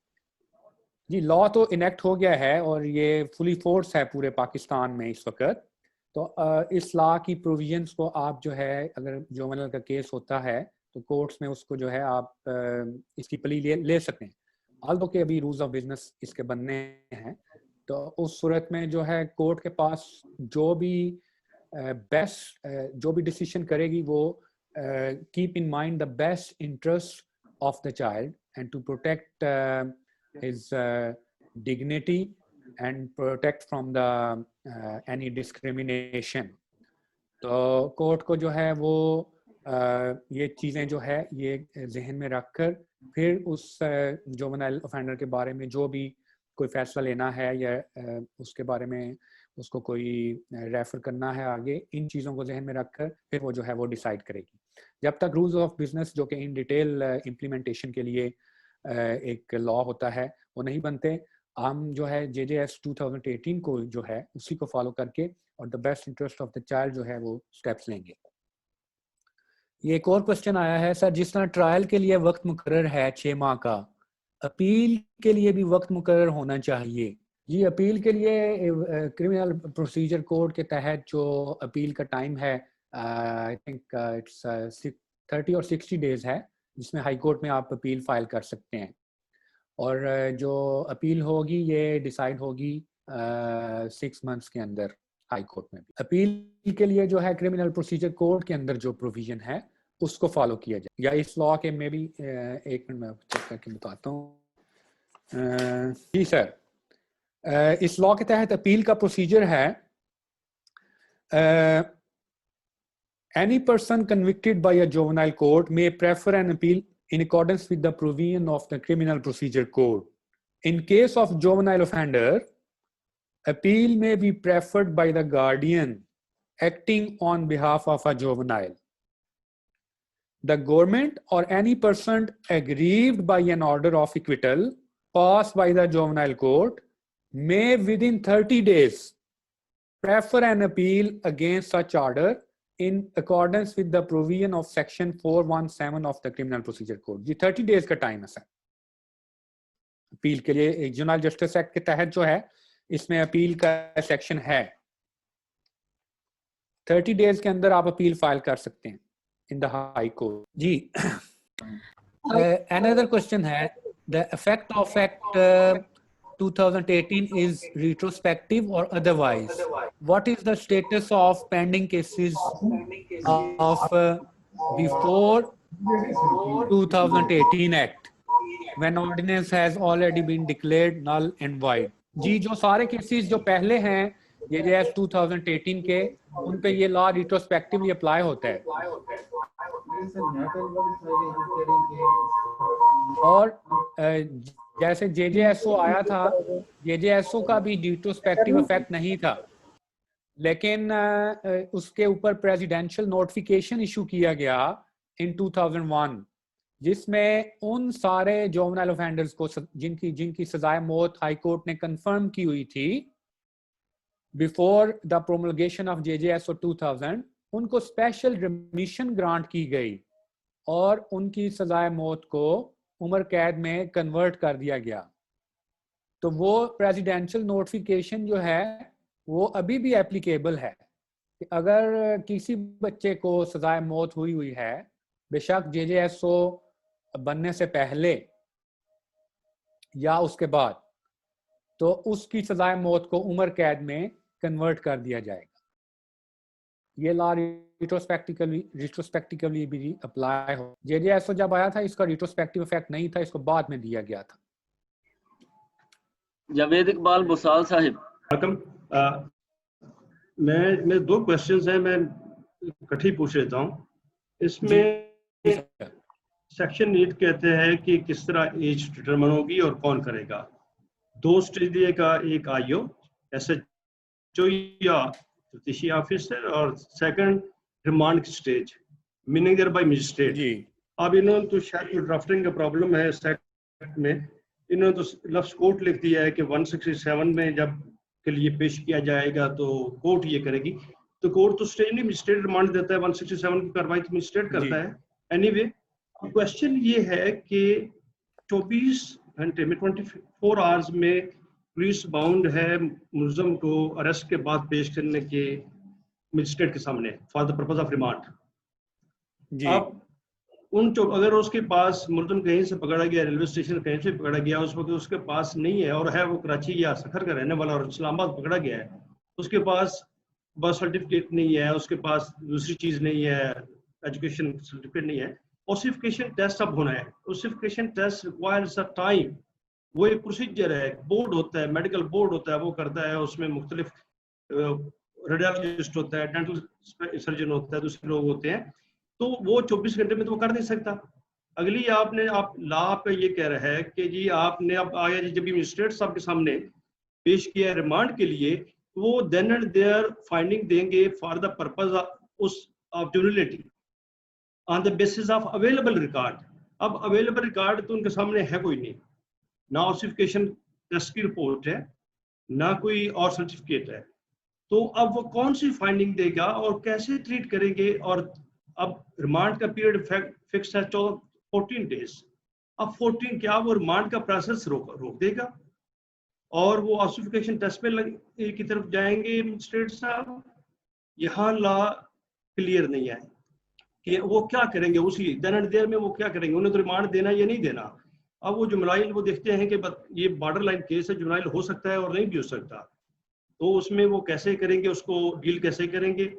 S3: जी law तो enact हो गया है और ये फुली फोर्स है पूरे पाकिस्तान में इस वक्त। तो इस लॉ की प्रोविजंस को आप जो है अगर जुवेनाइल का केस होता है तो कोर्ट्स में उसको जो है आप इसकी प्ली ले सकते हैं, आल्दो कि अभी रूल्स ऑफ बिजनेस इसके बनने हैं। तो उस सूरत में जो है कोर्ट के पास जो भी बेस्ट जो भी डिसीजन करेगी वो keep in mind the best interest of the child and to protect his dignity and protect from the any discrimination. तो कोर्ट को जो है वो ये चीज़ें जो है ये जहन में रखकर फिर उस जुवेनाइल ऑफेंडर के बारे में जो भी कोई फैसला लेना है या उसके बारे में उसको कोई रेफर करना है आगे, इन चीज़ों को जहन में रखकर फिर वो जो है वो डिसाइड करेगी। जब तक रूल्स ऑफ बिजनेस जो कि इन डिटेल इम्प्लीमेंटेशन के लिए एक लॉ होता है वो नहीं बनते, हम जो है JJS 2018 को जो है उसी को फॉलो करके और the best interest of the child जो है वो स्टेप्स लेंगे। ये एक और क्वेश्चन आया है सर, जिस तरह ट्रायल के लिए वक्त मुकर्रर है 6 माह का, अपील के लिए भी वक्त मुकर्रर होना चाहिए? जी अपील के लिए क्रिमिनल प्रोसीजर कोड के तहत जो अपील का टाइम है आई थिंक इट्स 30 और 60 डेज है जिसमें हाई कोर्ट में आप अपील फाइल कर सकते हैं, और जो अपील होगी ये डिसाइड होगी 6 मंथ्स के अंदर हाई कोर्ट में भी। अपील के लिए जो है क्रिमिनल प्रोसीजर कोड के अंदर जो प्रोविजन है उसको फॉलो किया जाए, या इस लॉ के में भी एक मिनट में चेक करके बताता हूँ। जी सर, इस लॉ के तहत अपील का प्रोसीजर है any person convicted by a juvenile court may prefer an appeal in accordance with the provision of the criminal procedure code. In case of juvenile offender, appeal may be preferred by the guardian acting on behalf of a juvenile. The government or any person aggrieved by an order of acquittal passed by the juvenile court may within 30 days prefer an appeal against such order in accordance with the provision of section 417 of the criminal procedure code. जी 30 days का time है sir appeal के लिए। Juvenile justice act के तहत जो है इसमें अपील का सेक्शन है, 30 डेज के अंदर आप अपील फाइल कर सकते हैं इन द हाई कोर्ट। जी another question है, the effect of act 2018 is retrospective or otherwise? What is the status of pending cases of before 2018 act when ordinance has already been declared null and void? जी जो सारे cases जो पहले हैं ये 2018 के, उन पे ये लॉ रिट्रोस्पेक्टिवली अप्लाई होता है, और जैसे JJSO आया था, JJSO का भी रिट्रोस्पेक्टिव इफेक्ट नहीं था, लेकिन उसके ऊपर प्रेसिडेंशियल नोटिफिकेशन इशू किया गया इन 2001 जिसमें उन सारे जुवेनाइल ऑफेंडर्स को जिनकी सजाए मौत हाई कोर्ट ने कंफर्म की हुई थी बिफोर द प्रोमलगेशन ऑफ JJSO 2000, उनको स्पेशल रिमिशन ग्रांट की गई और उनकी सजाए मौत को उम्र कैद में कन्वर्ट कर दिया गया। तो वो प्रेसिडेंशियल नोटिफिकेशन जो है वो अभी भी एप्लीकेबल है कि अगर किसी बच्चे को सजाए मौत हुई है, बेशक JJSO बनने से पहले या उसके बाद, तो उसकी सजाए मौत को उम्र कैद में कन्वर्ट कर दिया जाएगा। ये लॉ रिट्रोस्पेक्टिवली भी अप्लाई हो। JJSO जब आया था इसका रिट्रोस्पेक्टिव इफेक्ट नहीं था, इसको बाद में दिया गया था।
S4: जावेद इकबाल बुसाल साहिब।
S9: मैं दो क्वेश्चंस हैं, मैं इकट्ठी पूछ लेता हूँ। इसमें सेक्शन 8 कहते हैं कि किस तरह एज डिटरमिन होगी और कौन करेगा। 2 स्टेज दिएगा, एक IO SHO या तफ्तीशी ऑफिसर, और second remand stage meaning thereby magistrate. अब इन्होंने तो शायद ड्राफ्टिंग का प्रॉब्लम है सेक्ट में, इन्होंने तो लफ्ज कोर्ट लिख दिया है कि 167 में जब के लिए पेश किया जाएगा तो कोर्ट ये करेगी, तो कोर्ट तो स्टेज नहीं, मजिस्ट्रेट रिमांड देता है। 167 की कार्रवाई तो मजिस्ट्रेट करता है। एनीवे क्वेश्चन ये है कि 24 घंटे में 24 आवर्स में पुलिस बाउंड है मुलजम को अरेस्ट के बाद पेश करने के मजिस्ट्रेट के सामने for the purpose of remand. अब अगर उसके पास मुलजम कहीं से पकड़ा गया, रेलवे स्टेशन कहीं से पकड़ा गया, उस वक्त उसके पास नहीं है और है वो कराची या सखर का रहने वाला और इस्लामाबाद पकड़ा गया है, उसके पास बर्थ सर्टिफिकेट नहीं है, उसके पास दूसरी चीज नहीं है, एजुकेशन सर्टिफिकेट नहीं है, ओसिफिकेशन टेस्ट अब होना है। Ossification test requires a time, वो एक प्रोसीजर है, बोर्ड होता है, मेडिकल बोर्ड होता है, वो करता है, उसमें मुख्तलिफ रेडियोलॉजिस्ट होता है, डेंटल सर्जन होता है, दूसरे लोग होते हैं, तो वो 24 घंटे में तो वो कर नहीं सकता। अगली आप लॉ पे ये कह रहा है कि जी आपने अब आया जी जब मजिस्ट्रेट साहब के सामने पेश किया रिमांड के लिए, वो देन एंड देयर फाइंडिंग देंगे for the purpose of durability on the basis of available record. अब अवेलेबल रिकॉर्ड तो उनके सामने है कोई नहीं, ना ऑसिफिकेशन टेस्ट की रिपोर्ट है, ना कोई और सर्टिफिकेट है, तो अब वो कौन सी फाइंडिंग देगा और कैसे ट्रीट करेंगे। और अब रिमांड का पीरियड फिक्स है 14 डेज। अब 14 क्या वो रिमांड का प्रोसेस रोक देगा और वो ऑसिफिकेशन टेस्ट पे की तरफ जाएंगे मजिस्ट्रेट साहब? यहाँ लॉ क्लियर नहीं है। कि वो क्या करेंगे, उसी देन एंड देयर में वो क्या करेंगे, उन्हें तो रिमांड देना या नहीं देना। अब वो जुवेनाइल वो देखते हैं कि ये बॉर्डर लाइन केस है, जुवेनाइल हो सकता है और नहीं भी हो सकता, तो उसमें वो कैसे करेंगे, उसको डील कैसे करेंगे,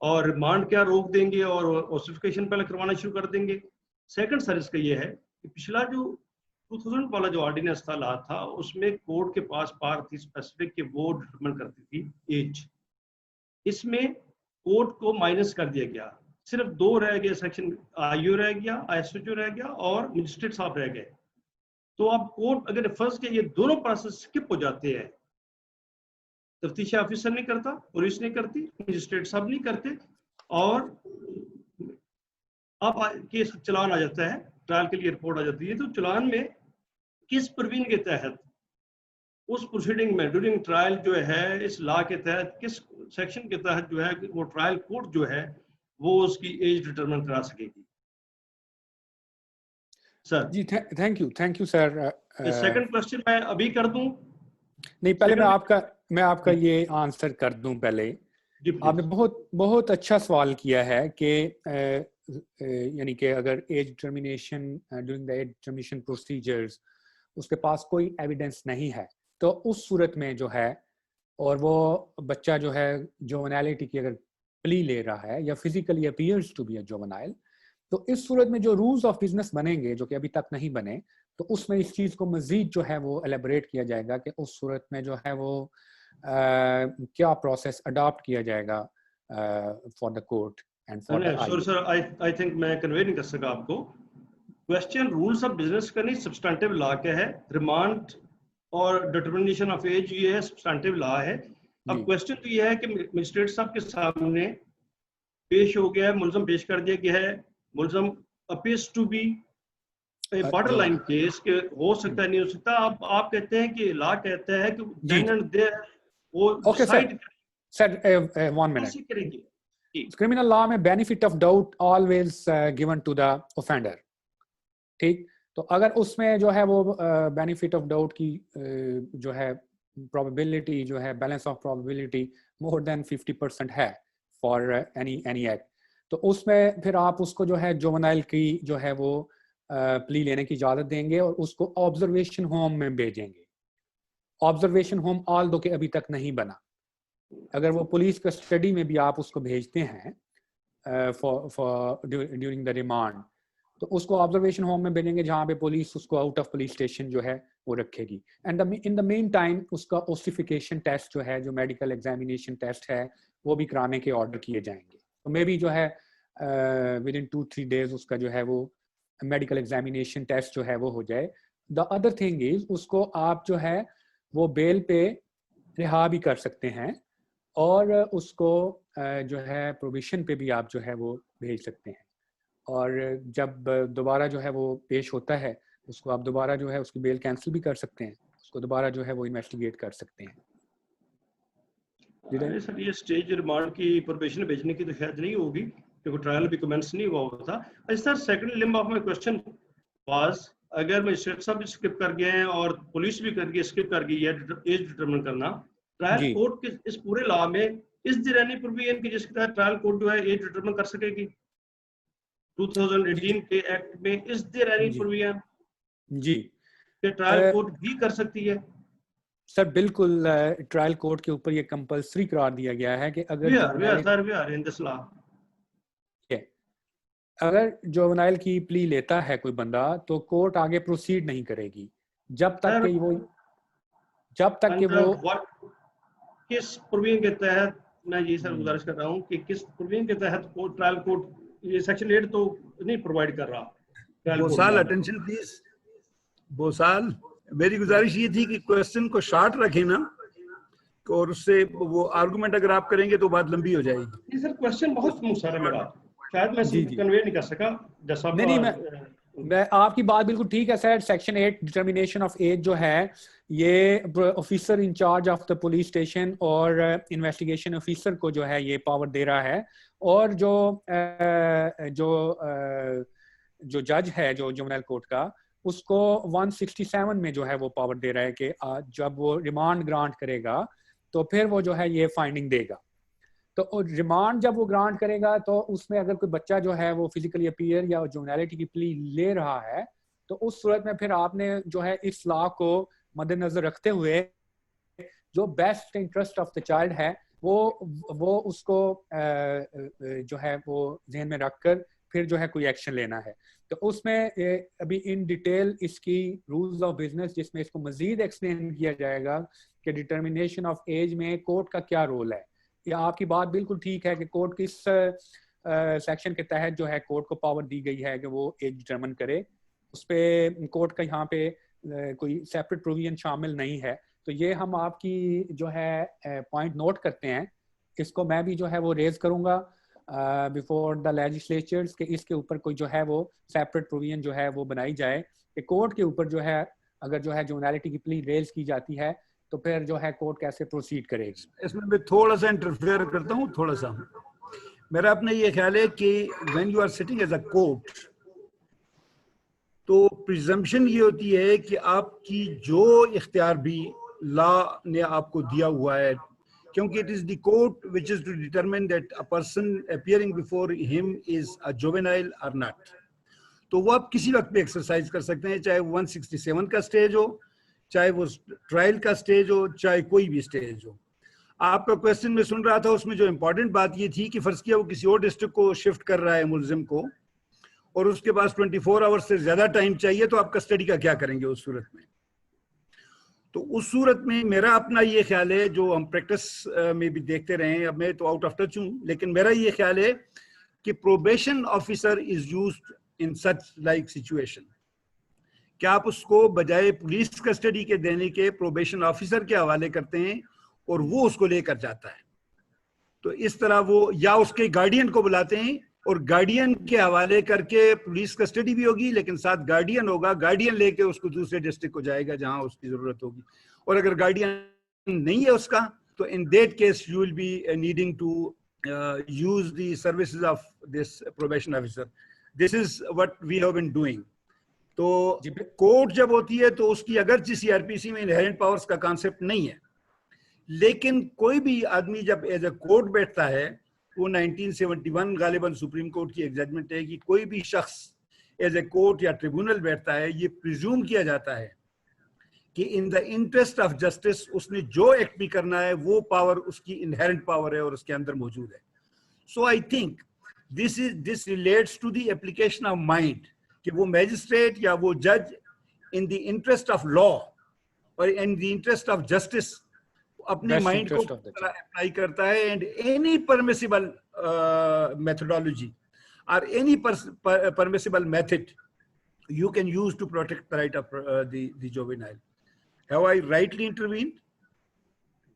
S9: और रिमांड क्या रोक देंगे और ऑसिफिकेशन पहले करवाना शुरू कर देंगे। सेकंड सर इसका ये है कि पिछला जो 2000 वाला जो ऑर्डिनेंस था ला था, उसमें कोर्ट के पास पावर थी स्पेसिफिक कि वो डिटरमिन करती थी एज। इसमें कोर्ट को माइनस कर दिया गया, सिर्फ 2 रह गए सेक्शन, आईओ रह गया, एसएचओ रह गया और मजिस्ट्रेट साहब रह गए। तो अब कोर्ट अगर फर्ज के ये दोनों प्रोसेस स्किप हो जाते हैं, तफ्तीशी ऑफिसर नहीं करता, पुलिस नहीं करती, मजिस्ट्रेट साहब नहीं करते, और अब केस चलान आ जाता है, ट्रायल के लिए रिपोर्ट आ जाती है, तो चलान में किस प्रोविजन के तहत उस प्रोसीडिंग में ड्यूरिंग ट्रायल जो है इस लॉ के तहत किस सेक्शन के तहत जो है वो ट्रायल कोर्ट जो है वो उसकी एज डिटरमिन करा सकेगी। सर
S3: जी thank you sir.
S9: Second question मैं अभी कर दूं?
S3: नहीं, पहले मैं आपका ये आंसर कर दूं। पहले आपने बहुत अच्छा सवाल किया है कि यानी कि अगर age determination during the age determination procedures उसके पास कोई एविडेंस नहीं है, तो उस सूरत में जो है, और वो बच्चा जो है जुवेनाइलिटी की अगर प्ली ले रहा है या physically appears to be a juvenile, तो इस सूरत में जो रूल्स ऑफ बिजनेस बनेंगे जो कि अभी तक नहीं बने, तो उसमें इस चीज़ को मजीद जो है वो एलेबोरेट किया जाएगा कि उस सूरत में जो है वो क्या प्रोसेस अडॉप्ट किया जाएगा for the court and for the
S9: sorry sir, I think मैं कन्वे नहीं कर सका आपको। क्वेश्चन रूल्स ऑफ बिजनेस का नहीं, सब्सटेंटिव लॉ का है। रिमांड और डिटरमिनेशन ऑफ एज ये है, सब्सटेंटिव लॉ है। अब क्वेश्चन तो ये है कि मजिस्ट्रेट साहब के सामने पेश हो गया है, मुलजम पेश कर दिया गया है, मुलजम appears to be borderline case के हो सकता है, नहीं हो सकता। आप कहते हैं कि लॉ कहता है कि देन एंड देयर वो डिसाइड
S3: सर 1 मिनट
S9: करेंगे।
S3: क्रिमिनल लॉ में benefit of doubt always given to the offender, ठीक। तो अगर उसमें जो है वो बेनिफिट ऑफ डाउट की जो है प्रोबेबिलिटी जो है, balance of probability more than 50% है फॉर एनी एक्ट, तो उसमें फिर आप उसको जो है जुवेनाइल की जो है वो प्ली लेने की इजाज़त देंगे और उसको ऑब्जर्वेशन होम में भेजेंगे। ऑब्जर्वेशन होम ऑल दो के अभी तक नहीं बना। अगर वो पुलिस कस्टडी में भी आप उसको भेजते हैं फॉर ड्यूरिंग द रिमांड, तो उसको ऑब्जर्वेशन होम में भेजेंगे जहाँ पे पुलिस उसको आउट ऑफ पुलिस स्टेशन जो है वो रखेगी। And in the main time उसका ओसिफिकेशन टेस्ट जो है, जो मेडिकल एग्जामिनेशन टेस्ट है, वो भी कराने के ऑर्डर किए जाएंगे। तो मे बी जो है विद इन 2-3 डेज उसका जो है वो मेडिकल एग्जामिनेशन टेस्ट जो है वो हो जाए। द अदर थिंग इज उसको आप जो है वो बेल पे रिहा भी कर सकते हैं और उसको जो है प्रोविशन पे भी आप जो है वो भेज सकते हैं। और जब दोबारा जो है वो पेश होता है उसको आप दोबारा जो है उसकी बेल कैंसिल भी कर सकते हैं, उसको दोबारा जो है वो इन्वेस्टिगेट कर सकते हैं।
S9: सर ये स्टेज रिमांड की प्रोबेशन भेजने की तो शायद नहीं होगी क्योंकि ट्रायल भी कमेंस नहीं हुआ था। Sir second limb of my question was, अगर मजिस्ट्रेट साहब स्किप कर गए हैं और पुलिस भी कर गई, स्किप कर गई है एज डिटरमिन करना, ट्रायल कोर्ट के इस पूरे लॉ में इज देयर एनी प्रोविजन की जिसके तहत ट्रायल कोर्ट जो है एज डिटरमिन कर सकेगी? 2018 के एक्ट में इज देयर एनी प्रोविजन
S3: जी
S9: कि ट्रायल कोर्ट भी कर सकती है?
S3: सर बिल्कुल, ट्रायल कोर्ट के ऊपर ये कंपल्सरी करार दिया गया है कि अगर जुवेनाइल की प्ली लेता है कोई बंदा तो कोर्ट आगे प्रोसीड नहीं करेगी जब तक कि वो
S9: किस प्रोविजन के तहत, मैं ये सर गुजारिश कर रहा हूँ कि किस प्रोविजन के तहत ट्रायल कोर्ट ये सेक्शन 8 तो नहीं प्रोवाइड कर रहा।
S1: बोसाल अटेंशन प्लीज, बोसाल मेरी गुजारिश ये थी कि क्वेश्चन को शॉर्ट रखें ना, और उससे वो आर्गुमेंट अगर आप करेंगे तो बात लंबी हो जाएगी।
S9: सर क्वेश्चन बहुत मुख्तसर है मेरा, शायद मैं कन्वे नहीं कर सका जैसा
S3: नहीं मैं आपकी बात बिल्कुल ठीक है sir. Section 8 determination of age जो है ये officer in charge of the police station और इन्वेस्टिगेशन ऑफिसर को जो है ये पावर दे रहा है, और जो जज है जो जुवेनाइल कोर्ट का, उसको 167 में जो है वो पावर दे रहा है कि जब वो रिमांड ग्रांट करेगा तो फिर वो जो है ये फाइंडिंग देगा। तो रिमांड जब वो ग्रांट करेगा तो उसमें अगर कोई बच्चा जो है वो फिजिकली अपीयर या जुवेनाइलिटी की प्ली ले रहा है, तो उस सूरत में फिर आपने जो है इस लॉ को मद्देनजर रखते हुए जो best interest of the child है वो उसको जो है वो जहन में रखकर फिर जो है कोई एक्शन लेना है। तो उसमें अभी इन डिटेल इसकी रूल्स ऑफ बिजनेस जिसमें इसको मजीद एक्सप्लेन किया जाएगा कि डिटर्मिनेशन ऑफ एज में कोर्ट का क्या रोल है। या आपकी बात बिल्कुल ठीक है कि कोर्ट किस सेक्शन के तहत जो है कोर्ट को पावर दी गई है कि वो एज डिटर्मिन करे, उस पर कोर्ट का यहाँ पे कोई सेपरेट प्रोविजन शामिल नहीं है। तो ये हम आपकी जो है पॉइंट नोट करते हैं, इसको मैं भी जो है वो रेज करूँगा बिफोर द लेजिस्लेचर्स के इसके ऊपर कोई जो है वो सेपरेट प्रोविजन जो है वो बनाई जाए कि कोर्ट के ऊपर जो है अगर जो है जुवेनाइलिटी की प्ली रेज की जाती है तो फिर जो है कोर्ट कैसे प्रोसीड करेगी।
S1: इसमें मैं थोड़ा सा इंटरफेयर करता हूँ। थोड़ा सा मेरा अपना ये ख्याल है कि when you are sitting as a court तो प्रिजम्पशन ये होती है कि आपकी जो इख्तियार भी लॉ ने आपको दिया हुआ है, क्योंकि it is the court which is to determine that a person appearing before him is a juvenile और नॉट, तो वो आप किसी वक्त भी एक्सरसाइज कर सकते हैं, चाहे वो 167 का स्टेज हो, चाहे वो ट्रायल का स्टेज हो, चाहे कोई भी स्टेज हो। आपका क्वेश्चन में सुन रहा था, उसमें जो इम्पोर्टेंट बात ये थी कि फर्ज किया वो किसी और डिस्ट्रिक्ट को शिफ्ट कर रहा है मुलजिम को और उसके पास 24 आवर्स से ज्यादा टाइम चाहिए, तो आप कस्टडी का क्या करेंगे उस सूरत में। तो उस सूरत में मेरा अपना ये ख्याल है, जो हम प्रैक्टिस में भी देखते रहे हैं, अब मैं तो आउट ऑफ टच हूँ, लेकिन मेरा ये ख्याल है कि probation officer is used in such like situation, क्या आप उसको बजाय पुलिस कस्टडी के देने के प्रोबेशन ऑफिसर के हवाले करते हैं और वो उसको लेकर जाता है। तो इस तरह वो या उसके गार्डियन को बुलाते हैं और गार्डियन के हवाले करके पुलिस कस्टडी भी होगी, लेकिन साथ गार्डियन होगा, गार्डियन लेके उसको दूसरे डिस्ट्रिक्ट को जाएगा जहां उसकी जरूरत होगी। और अगर गार्डियन नहीं है उसका, तो in that case you will be needing to use the services of this probation officer. This is what we have been doing. तो कोर्ट जब होती है तो उसकी अगरचे सीआरपीसी में इनहेरेंट पावर्स का कॉन्सेप्ट नहीं है, लेकिन कोई भी आदमी जब एज ए कोर्ट बैठता है, वो 1971 गालिबन सुप्रीम कोर्ट की एक जजमेंट है कि कोई भी शख्स एज ए कोर्ट या ट्रिब्यूनल बैठता है, ये प्रिज्यूम किया जाता है कि इन द इंटरेस्ट ऑफ जस्टिस उसने जो एक्ट भी करना है वो पावर उसकी इनहेरेंट पावर है और उसके अंदर मौजूद है। So I think this relates to the application of mind, कि वो मैजिस्ट्रेट या वो जज in the interest of law और in the interest of justice अपने माइंड को अप्लाई करता है, एंड एनी परमिसिबल मेथोडोलॉजी और any permissible method you can use to protect the right of the juvenile. Have I rightly intervened?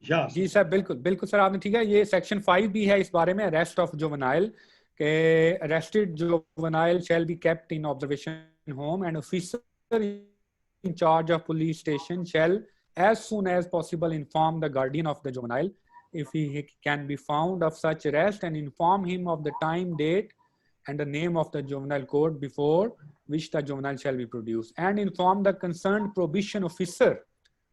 S9: Yes.
S3: जी sir, बिल्कुल बिल्कुल sir, आपने ठीक है। ये सेक्शन 5 भी है इस बारे में, अरेस्ट ऑफ जुवेनाइल, के arrested juvenile shall be kept in observation home and officer in charge of police station shall as soon as possible inform the guardian of the juvenile if he can be found of such arrest and inform him of the time, date and the name of the juvenile court before which the juvenile shall be produced, and inform the concerned probation officer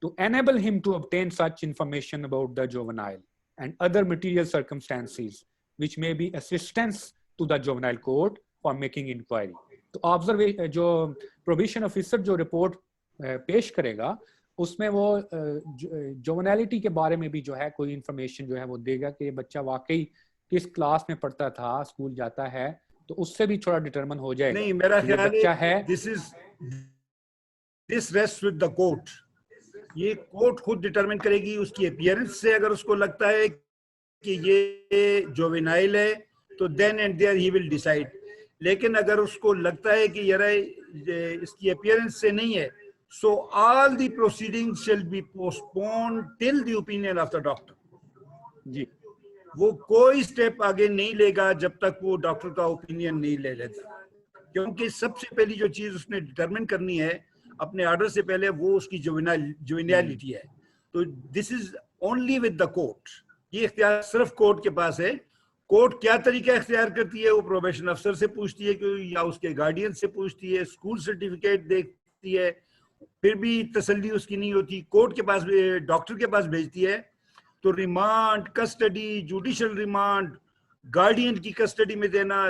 S3: to enable him to obtain such information about the juvenile and other material circumstances which may be assistance to the juvenile court for making inquiry. तो observation जो probation officer जो report पेश करेगा उसमें वो जुवेनालिटी के बारे में भी जो है कोई इंफॉर्मेशन जो है वो देगा कि ये बच्चा वाकई किस क्लास में पढ़ता था, स्कूल जाता है, तो उससे भी थोड़ा डिटरमिन हो जाएगा।
S1: नहीं, मेरा ख्याल है this rest with the court. ये कोर्ट खुद डिटरमिन करेगी उसकी अपीयरेंस से। अगर उसको लगता है कि ये जुवेनाइल है तो then and there he will decide. लेकिन अगर उसको लगता है कि यार इसकी अपीयरेंस से नहीं है, so all the proceedings shall be postponed till the opinion of the doctor.
S3: जी,
S1: वो कोई स्टेप आगे नहीं लेगा जब तक वो डॉक्टर का ओपिनियन नहीं ले लेता, क्योंकि सबसे पहली जो चीज उसने डिटरमिन करनी है अपने ऑर्डर से पहले वो उसकी जुवेनालिटी है। तो this is only with the court. ये इख्तियार सिर्फ कोर्ट के पास है। कोर्ट क्या तरीका इख्तियार करती है, वो प्रोबेशन अफसर से पूछती है कि या उसके गार्डियन से पूछती है, स्कूल सर्टिफिकेट देखती है, फिर भी तसल्ली उसकी नहीं होती, कोर्ट के पास डॉक्टर के पास भेजती है। तो remand, custody, judicial remand, guardian की कस्टडी में देना,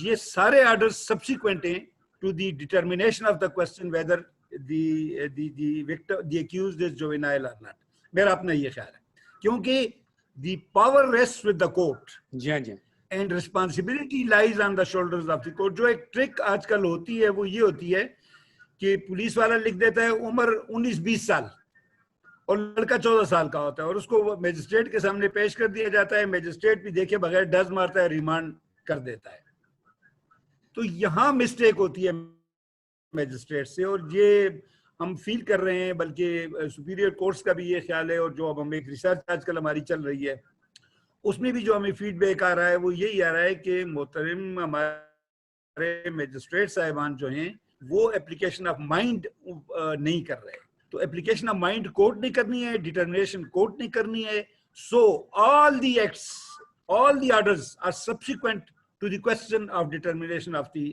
S1: ये सारे ऑर्डर्स सब्सिक्वेंट हैं to the determination of the question whether the victim, the accused is juvenile or not. मेरा अपना ये ख्याल है, क्योंकि the power rests with the court.
S3: जी हाँ जी.
S1: And responsibility lies on the shoulders of the court. जो एक ट्रिक आजकल होती है वो ये होती है कि पुलिस वाला लिख देता है उम्र 19-20 साल और लड़का 14 साल का होता है और उसको मजिस्ट्रेट के सामने पेश कर दिया जाता है, मजिस्ट्रेट भी देखे बगैर डज मारता है, रिमांड कर देता है. तो यहाँ मिस्टेक होती है मजिस्ट्रेट से और ये हम फील कर रहे हैं, बल्कि सुपीरियर कोर्ट्स का भी ये ख्याल है और जो अब हमें एक रिसर्च आजकल हमारी चल रही है उसमें भी जो हमें फीडबैक आ रहा है वो यही आ रहा है कि मोहतरम हमारे मजिस्ट्रेट साहिबान जो हैं वो एप्लीकेशन ऑफ माइंड नहीं कर रहे. तो एप्लीकेशन ऑफ माइंड कोर्ट ने करनी है, डिटर्मिनेशन कोर्ट ने करनी है. So all the acts, all the orders are subsequent to the question of determination of the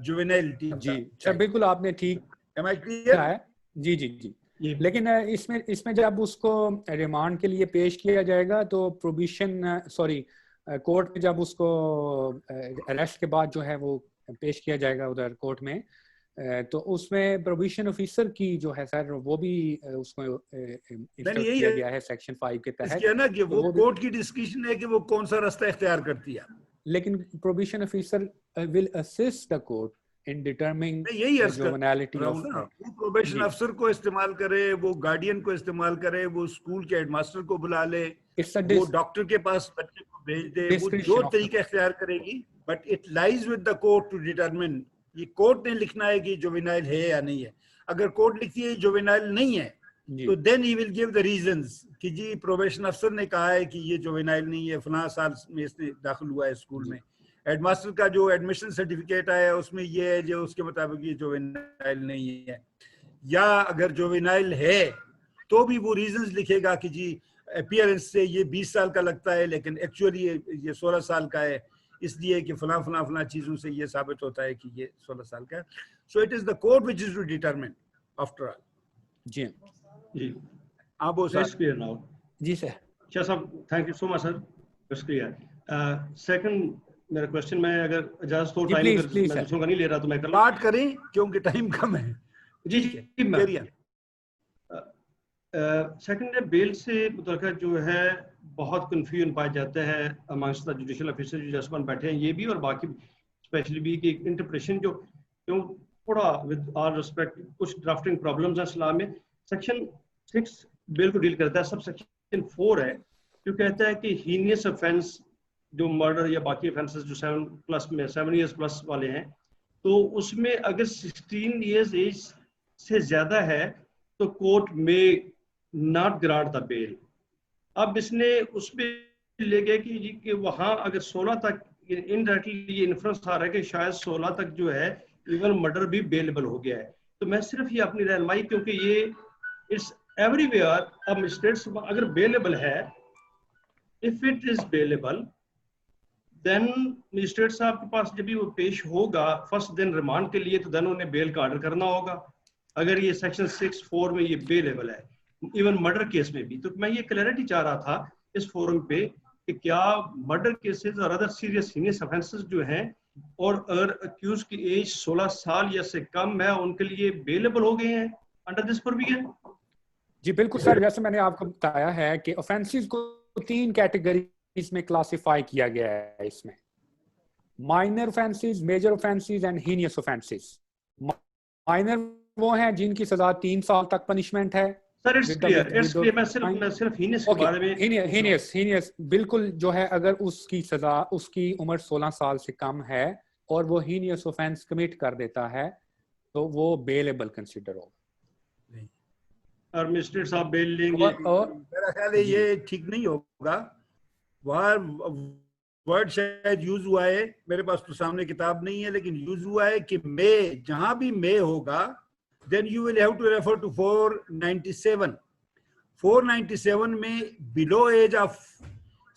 S1: juvenility.
S3: जी सर, बिल्कुल आपने ठीक
S1: है.
S3: जी जी जी. लेकिन इसमें जब उसको रिमांड के लिए पेश किया जाएगा तो प्रोविजन कोर्ट में जब उसको अरेस्ट के बाद जो है वो पेश किया जाएगा उधर कोर्ट में, तो उसमें प्रोविजन ऑफिसर की जो है सर वो भी उसको इंस्ट्रक्ट किया गया है सेक्शन 5 के तहत
S1: ना कि वो कोर्ट की डिस्क्रिप्शन है कि वो कौन सा रास्ता इख्तियार करती है.
S3: लेकिन provision officer will assist the court in determining juvenility of.
S1: वो प्रोबेशन अफसर को इस्तेमाल करे, वो गार्डियन को इस्तेमाल करे, वो स्कूल के हेडमास्टर को बुला ले, वो डॉक्टर के पास बच्चे को भेज दे, वो जो तरीका इख्तियार करेगी. But it lies with the court to determine. ये कोर्ट ने लिखना है कि जुवेनाइल है या नहीं है. अगर कोर्ट लिखती है जुवेनाइल नहीं है तो then he will give the reasons कि जी प्रोबेशन अफसर ने कहा है कि ये जुवेनाइल नहीं है, फलां साल में इसने दाखिल हुआ है स्कूल में, हेडमास्टर का जो एडमिशन सर्टिफिकेट आया है उसमें ये है जो उसके मुताबिक ये जुवेनाइल नहीं है. या अगर जुवेनाइल है तो भी वो रीजंस लिखेगा कि जी अपीयरेंस से ये 20 साल का लगता है लेकिन एक्चुअली ये 16 साल का है, इसलिए कि फलां फलां फलां चीजों से ये साबित होता है कि ये 16 साल का है. So it is the court which is to determine after all.
S3: जी
S9: जी
S1: आप वो
S9: सर क्लियर नाउ.
S3: जी सर.
S9: शाह साहब thank you so much sir, it's clear. Second मेरा क्वेश्चन, मैं अगर इजाजत हो टाइम मैं दूसरों का नहीं ले रहा तो मैं कर
S1: बात करें क्योंकि टाइम कम है.
S9: जी जी. सेकंड है बेल से मुतल्लिक़ जो है बहुत कन्फ्यूजन पाया जाता है अमंगस्ट द जुडिशियल ऑफिसर जो जजमान बैठे हैं ये भी और बाकी स्पेशली भी कि इंटरप्रिटेशन जो क्यों थोड़ा विद ऑल रिस्पेक्ट कुछ ड्राफ्टिंग प्रॉब्लम्स हैं इस्लाम में. सेक्शन 6 बिल को डील करता है, सब सेक्शन 4 है जो कहता है कि हीनियस ऑफेंस जो मर्डर या बाकी ऑफेंसेस जो 7 इयर्स प्लस वाले हैं तो उसमें अगर 16 इयर्स एज से ज्यादा है तो कोर्ट में नॉट ग्रांट द बेल. अब इसने उसमें ले गया कि वहां अगर 16 तक इनडायरेक्टली ये इन्फ्लुएंस आ रहा है कि शायद 16 तक जो है इवन मर्डर भी बेलेबल हो गया है. तो मैं सिर्फ ये अपनी रहनुमाई, क्योंकि ये इट्स एवरीवेयर, अब मजिस्ट्रेट्स अगर बेलेबल है, if it is bailable then magistrate साहब के पास जब भी वो पेश होगा फर्स्ट दिन रिमांड के लिए तो देन उन्हें बेल का ऑर्डर करना होगा. अगर ये सेक्शन 6(4) में ये बेलेबल है इवन मर्डर केस में भी. तो मैं ये क्लैरिटी चाह रहा था इस फोरम पे कि क्या मर्डर केसेस और अदर सीरियस हीनियस ऑफेंसेस जो हैं और अगर अक्यूज की एज 16 साल या से कम है उनके लिए बेलेबल हो गए हैं अंडर दिस प्रोविजन.
S3: जी बिल्कुल सर, जैसे मैंने आपको बताया है कि ऑफेंसेस को 3 कैटेगरीज में क्लासिफाई किया गया है. इसमें minor offences, major offences and heinous offences. Minor वो हैं जिनकी सजा 3 साल तक पनिशमेंट है.
S9: सर इट्स क्लियर, मैं सिर्फ हीनियस के बारे में.
S3: हीनियस बिल्कुल जो है अगर उसकी सजा उसकी उम्र 16 साल से कम है और वो हीनियस ऑफेंस कमिट कर देता है तो वो बेलेबल कंसीडर होगा.
S9: और मजिस्ट्रेट साहब बेल लेंगे.
S1: मेरा ख्याल है ये ठीक नहीं होगा. वहाँ वर्ड शायद यूज हुआ है, मेरे पास तो सामने किताब नहीं है लेकिन यूज हुआ है कि मे, जहां भी मे होगा then you will have to refer to 497. 497 में below age of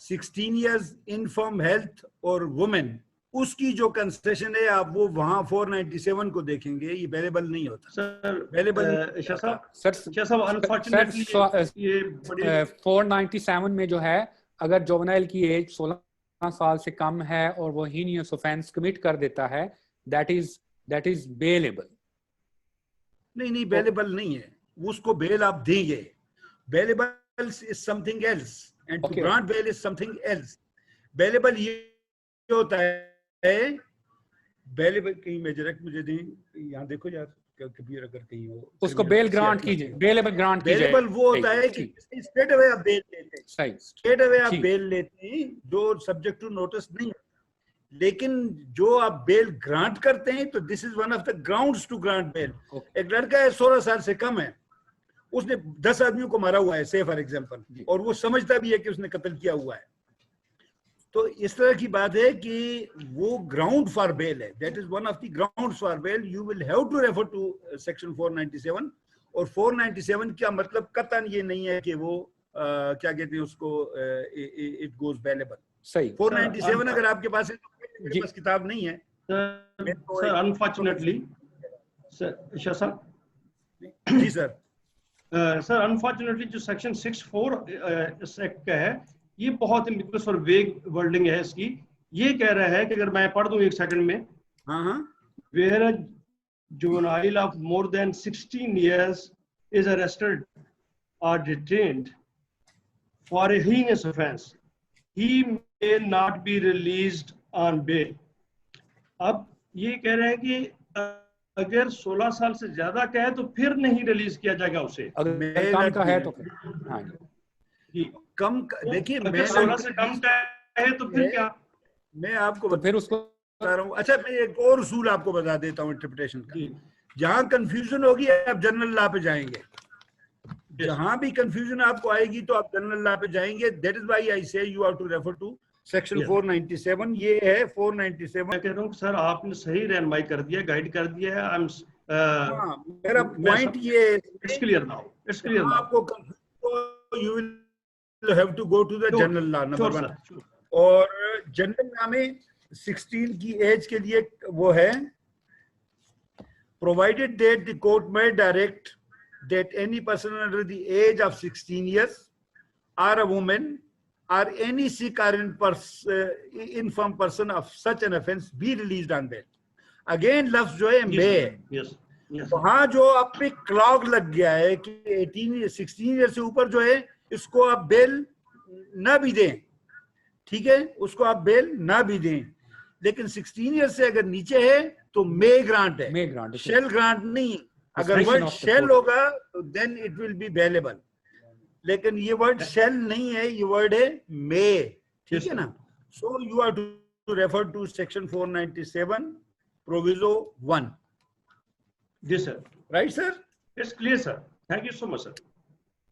S1: 16 years infirm health or women उसकी जो कंसेशन है आप वो वहां 497 को देखेंगे, ये अवेलेबल नहीं होता
S9: सर।
S1: अवेलेबल
S9: शाह साहब,
S3: सर
S9: शाह साहब अनफॉर्चुनेटली ये बड़ी
S3: 497 में जो है, अगर जुवेनाइल की एज 16 साल से कम है और वो हीनियस ऑफेंस कमिट कर देता है, दैट इज बेलेबल।
S1: नहीं बेलेबल नहीं है, उसको बेल आप देंगे। Bailable is something else and to grant bail is something else. Bailable ये होता है, बेलेबल कहीं मेजर मुझे दें, यहाँ देखो यार कभी अगर कहीं हो
S3: उसको बेल ग्रांट कीजिए, बेलेबल ग्रांट कीजिए।
S1: बेलेबल वो होता है कि स्ट्रेट अवे आप बेल लेते हैं,
S3: सही,
S1: स्ट्रेट अवे आप बेल लेते हैं जो सब्जेक्ट टू नोटिस नहीं है। लेकिन जो आप बेल ग्रांट करते हैं तो this is one of the grounds to grant bail. एक लड़का है 16 साल से कम है, उसने 10 आदमियों को मारा हुआ है से फॉर एग्जांपल, और वो समझता भी है कि उसने कत्ल किया हुआ है, तो इस तरह की बात है कि वो ग्राउंड फॉर बेल है, that is one of the grounds for bail. You will have to refer to section 497, और 497 का मतलब कतन ये नहीं है कि वो क्या कहते हैं उसको इट गोज बेलेबल।
S3: सही,
S1: 497 अगर आपके पास है तो मेरे पास किताब नहीं है
S9: सर। अनफॉर्चुनेटली सर, शाह साहब
S1: जी सर,
S9: सर अनफॉर्चुनेटली जो सेक्शन 64 इस एक्ट का है, ये बहुत एम्बिगुअस और वेग वर्डिंग है इसकी। ये कह रहा है कि अगर मैं पढ़ दूं एक सेकंड में, where a juvenile of more than 16 years is arrested or detained for a heinous offense, he may not be released on bail। अब ये कह रहे हैं कि अगर 16 साल से ज्यादा का है तो फिर नहीं रिलीज किया जाएगा उसे।
S3: अगर कम का है तो फिर
S1: कम देखिए,
S9: अगर 16 से कम का है तो फिर क्या?
S1: मैं आपको
S3: तो फिर उसको
S1: बता रहा हूँ। अच्छा, मैं एक और उसूल आपको बता देता हूँ इंटरप्रिटेशन का। जहां कंफ्यूजन होगी आप जनरल लॉ पे जाएंगे, जहां भी कंफ्यूजन आपको आएगी तो आप जनरल लॉ पे जाएंगे। That is why I say you have to refer to section 497। ये है 497।
S9: मैं कह रहा हूँ सर आपने सही रहनुमाई कर दिया, गाइड कर दिया है।
S1: मेरा पॉइंट ये
S9: it's clear now, it's clear now.
S1: आपको you will have to go to the general law number 1, और जनरल लॉ में 16 की एज के लिए वो है, प्रोवाइडेड दैट द कोर्ट में direct that any person under the age of 16 years or a woman or any sick or infirm person of such an offense be released on bail। Again लफ्ज जो है may, वहां जो आप पे clog लग गया है कि 16 ईयर से ऊपर जो है इसको आप बेल ना भी दें, ठीक है, उसको आप बेल ना भी दें। लेकिन 16 ईयर से अगर नीचे है तो मे ग्रांट है,
S3: मे ग्रांट,
S1: शेल ग्रांट नहीं। अगर वर्ड शेल होगा तो then it will be bailable, लेकिन ये वर्ड शेल नहीं है, ये वर्ड है मे, ठीक है ना। So you are to refer to section 497 proviso 1।
S9: जी sir,
S1: right sir,
S9: it's clear sir, thank you so much sir,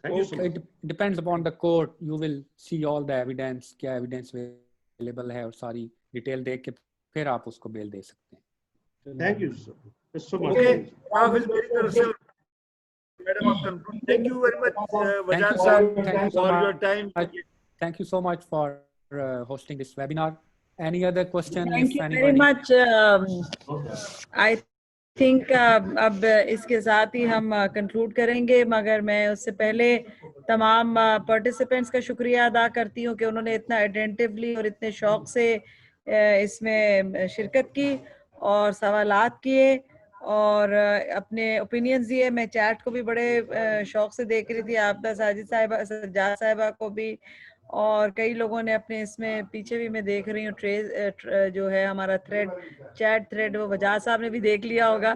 S9: thank you so much.
S3: It depends upon the court, you will see all the evidence, क्या evidence available है, और सारी detail देख के फिर आप उसको बेल दे सकते हैं।
S9: Thank you sir, so much.
S1: Okay, Madam of Control, thank you very much, Wajad sir, for your time.
S3: Thank you so much for hosting this webinar. Any other question?
S2: Thank you very much. I think अब इसके साथ ही हम conclude करेंगे, मगर मैं उससे पहले तमाम पार्टिसिपेंट्स का शुक्रिया अदा करती हूँ कि उन्होंने इतना अटेंटिवली और इतने शौक से इसमें शिरकत की और सवालात किए और अपने ओपिनियंस दिए। मैं चैट को भी बड़े शौक से देख रही थी, आपदा साजिद साहिबा, सज्जाद साहिबा को भी, और कई लोगों ने अपने इसमें पीछे भी मैं देख रही हूँ जो है हमारा थ्रेड, चैट थ्रेड, वो वजाद साहब ने भी देख लिया होगा।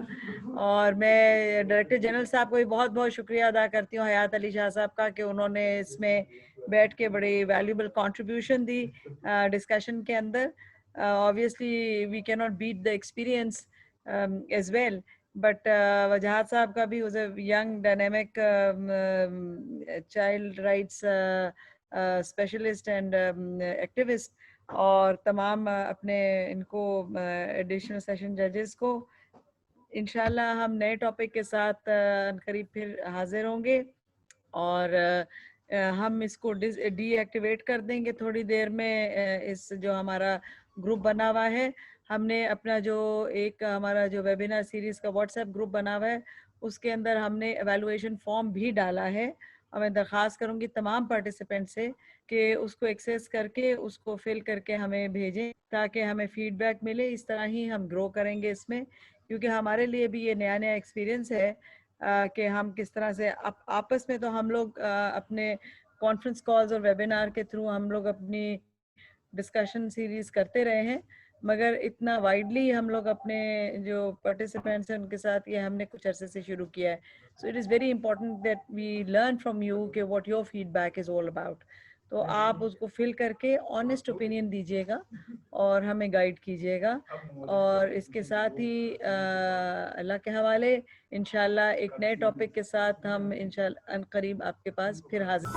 S2: और मैं डायरेक्टर जनरल साहब को भी बहुत बहुत शुक्रिया अदा करती हूँ, हयात अली शाह साहब का, कि उन्होंने इसमें बैठ के बड़ी वैल्यूबल कंट्रीब्यूशन दी डिस्कशन के अंदर। Obviously we cannot beat the experience as well, but Wajad Saab ka bhi was a young dynamic child rights specialist and activist, और तमाम अपने इनको एडिशनल सेशन जजेस को इंशाल्लाह हम नए टॉपिक के साथ करीब फिर हाजिर होंगे, और हम इसको डीएक्टिवेट कर देंगे थोड़ी देर में। इस जो हमारा ग्रुप बना हुआ है हमने अपना जो एक हमारा जो वेबिनार सीरीज का व्हाट्सएप ग्रुप बना हुआ है उसके अंदर हमने एवेलुएशन फॉर्म भी डाला है और मैं दरख्वास्त करूंगी तमाम पार्टिसिपेंट से कि उसको एक्सेस करके उसको फिल करके हमें भेजें ताकि हमें फीडबैक मिले। इस तरह ही हम ग्रो करेंगे इसमें, क्योंकि हमारे लिए भी ये नया नया एक्सपीरियंस है कि हम किस तरह से आपस में तो हम लोग अपने कॉन्फ्रेंस कॉल्स और वेबिनार के थ्रू हम लोग अपनी डिस्कशन सीरीज करते रहे हैं, मगर इतना वाइडली हम लोग अपने जो पार्टिसिपेंट्स हैं उनके साथ ये हमने कुछ अरसे से शुरू किया है। So it is very important that we learn from you कि what your feedback is all about. तो आप उसको फिल करके ऑनेस्ट ओपिनियन दीजिएगा और हमें गाइड कीजिएगा। और इसके साथ ही अल्लाह के हवाले इंशाल्लाह एक नए टॉपिक के साथ हम इंशाल्लाह अनकरीब आपके पास फिर हाजिर